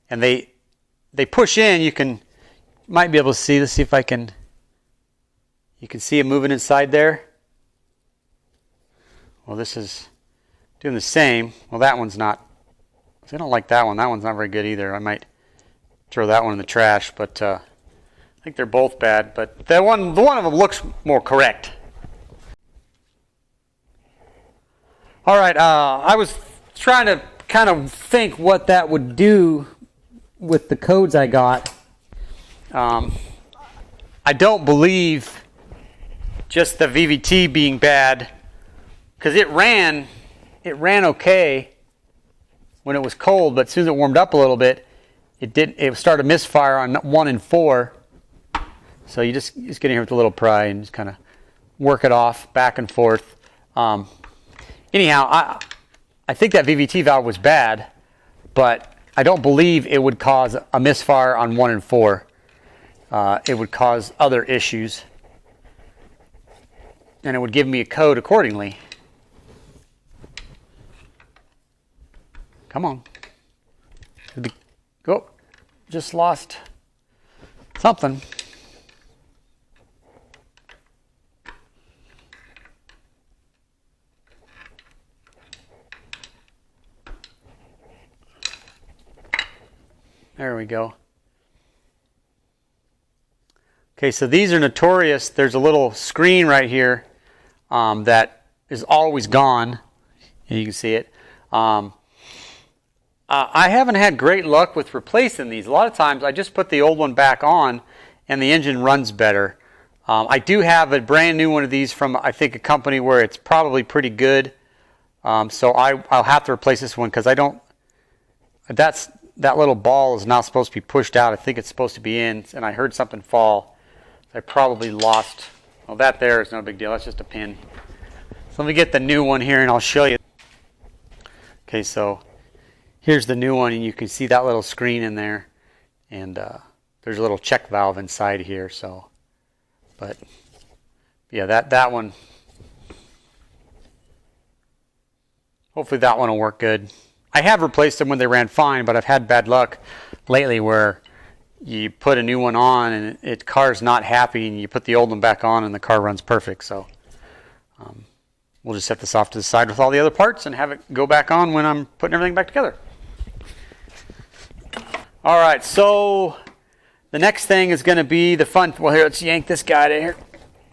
And they push in. You might be able to see. Let's see if I can. You can see it moving inside there. Well, this is doing the same. Well, that one's not. I don't like that one. That one's not very good either. I might throw that one in the trash, but I think they're both bad. But the one of them looks more correct. All right, I was trying to kind of think what that would do with the codes I got. I don't believe just the VVT being bad, because it ran okay when it was cold, but as soon as it warmed up a little bit, it started to misfire on 1 and 4. So you just get in here with a little pry and just kind of work it off back and forth. Anyhow, I think that VVT valve was bad, but I don't believe it would cause a misfire on 1 and 4. It would cause other issues, and it would give me a code accordingly. Come on. Oh, just lost something. There we go. Okay, so these are notorious. There's a little screen right here that is always gone. You can see it. I haven't had great luck with replacing these. A lot of times I just put the old one back on and the engine runs better. I do have a brand new one of these from, I think, a company where it's probably pretty good. So I'll have to replace this one because I don't, that little ball is not supposed to be pushed out. I think it's supposed to be in, and I heard something fall. I probably lost, well, that there is no big deal. That's just a pin. So let me get the new one here and I'll show you. Okay, so here's the new one, and you can see that little screen in there, and there's a little check valve inside here. So, but yeah, that one, hopefully that one will work good. I have replaced them when they ran fine, but I've had bad luck lately where you put a new one on and the car's not happy, and you put the old one back on and the car runs perfect. So we'll just set this off to the side with all the other parts and have it go back on when I'm putting everything back together. All right, so the next thing is going to be the fun. Well, here, let's yank this guy out of here.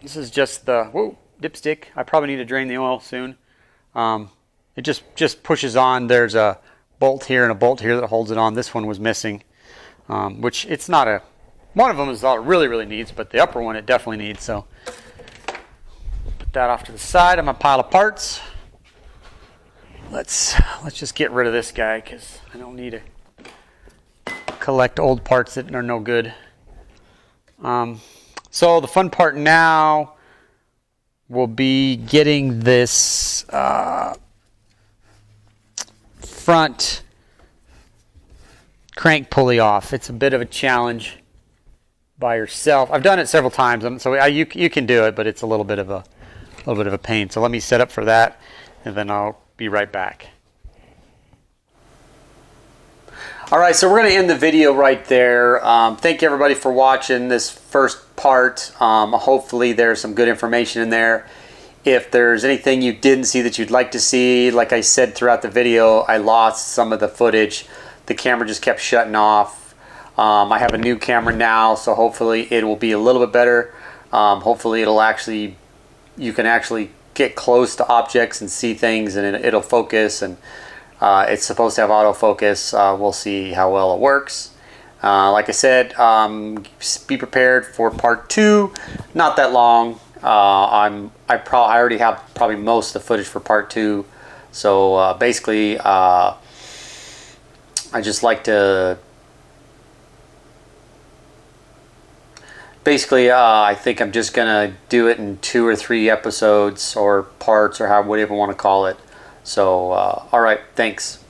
This is just the dipstick. I probably need to drain the oil soon. It just pushes on. There's a bolt here and a bolt here that holds it on. This one was missing, which it's not a. One of them is all it really needs, but the upper one it definitely needs. So put that off to the side. I'm a pile of parts. Let's just get rid of this guy because I don't need to collect old parts that are no good. So the fun part now will be getting this front crank pulley off. It's a bit of a challenge by yourself. I've done it several times, so you can do it, but it's a little bit of a pain. So let me set up for that, and then I'll be right back. All right, so we're going to end the video right there. Thank you everybody for watching this first part. Hopefully there's some good information in there. If there's anything you didn't see that you'd like to see, like I said throughout the video, I lost some of the footage. The camera just kept shutting off. I have a new camera now, so hopefully it will be a little bit better. Hopefully you can actually get close to objects and see things, and it'll focus, and it's supposed to have autofocus. We'll see how well it works. Like I said, be prepared for part 2. Not that long. I already have probably most of the footage for part 2. So basically, I just like to. Basically, I think I'm just gonna do it in 2 or 3 episodes or parts or whatever you want to call it. So, all right, thanks.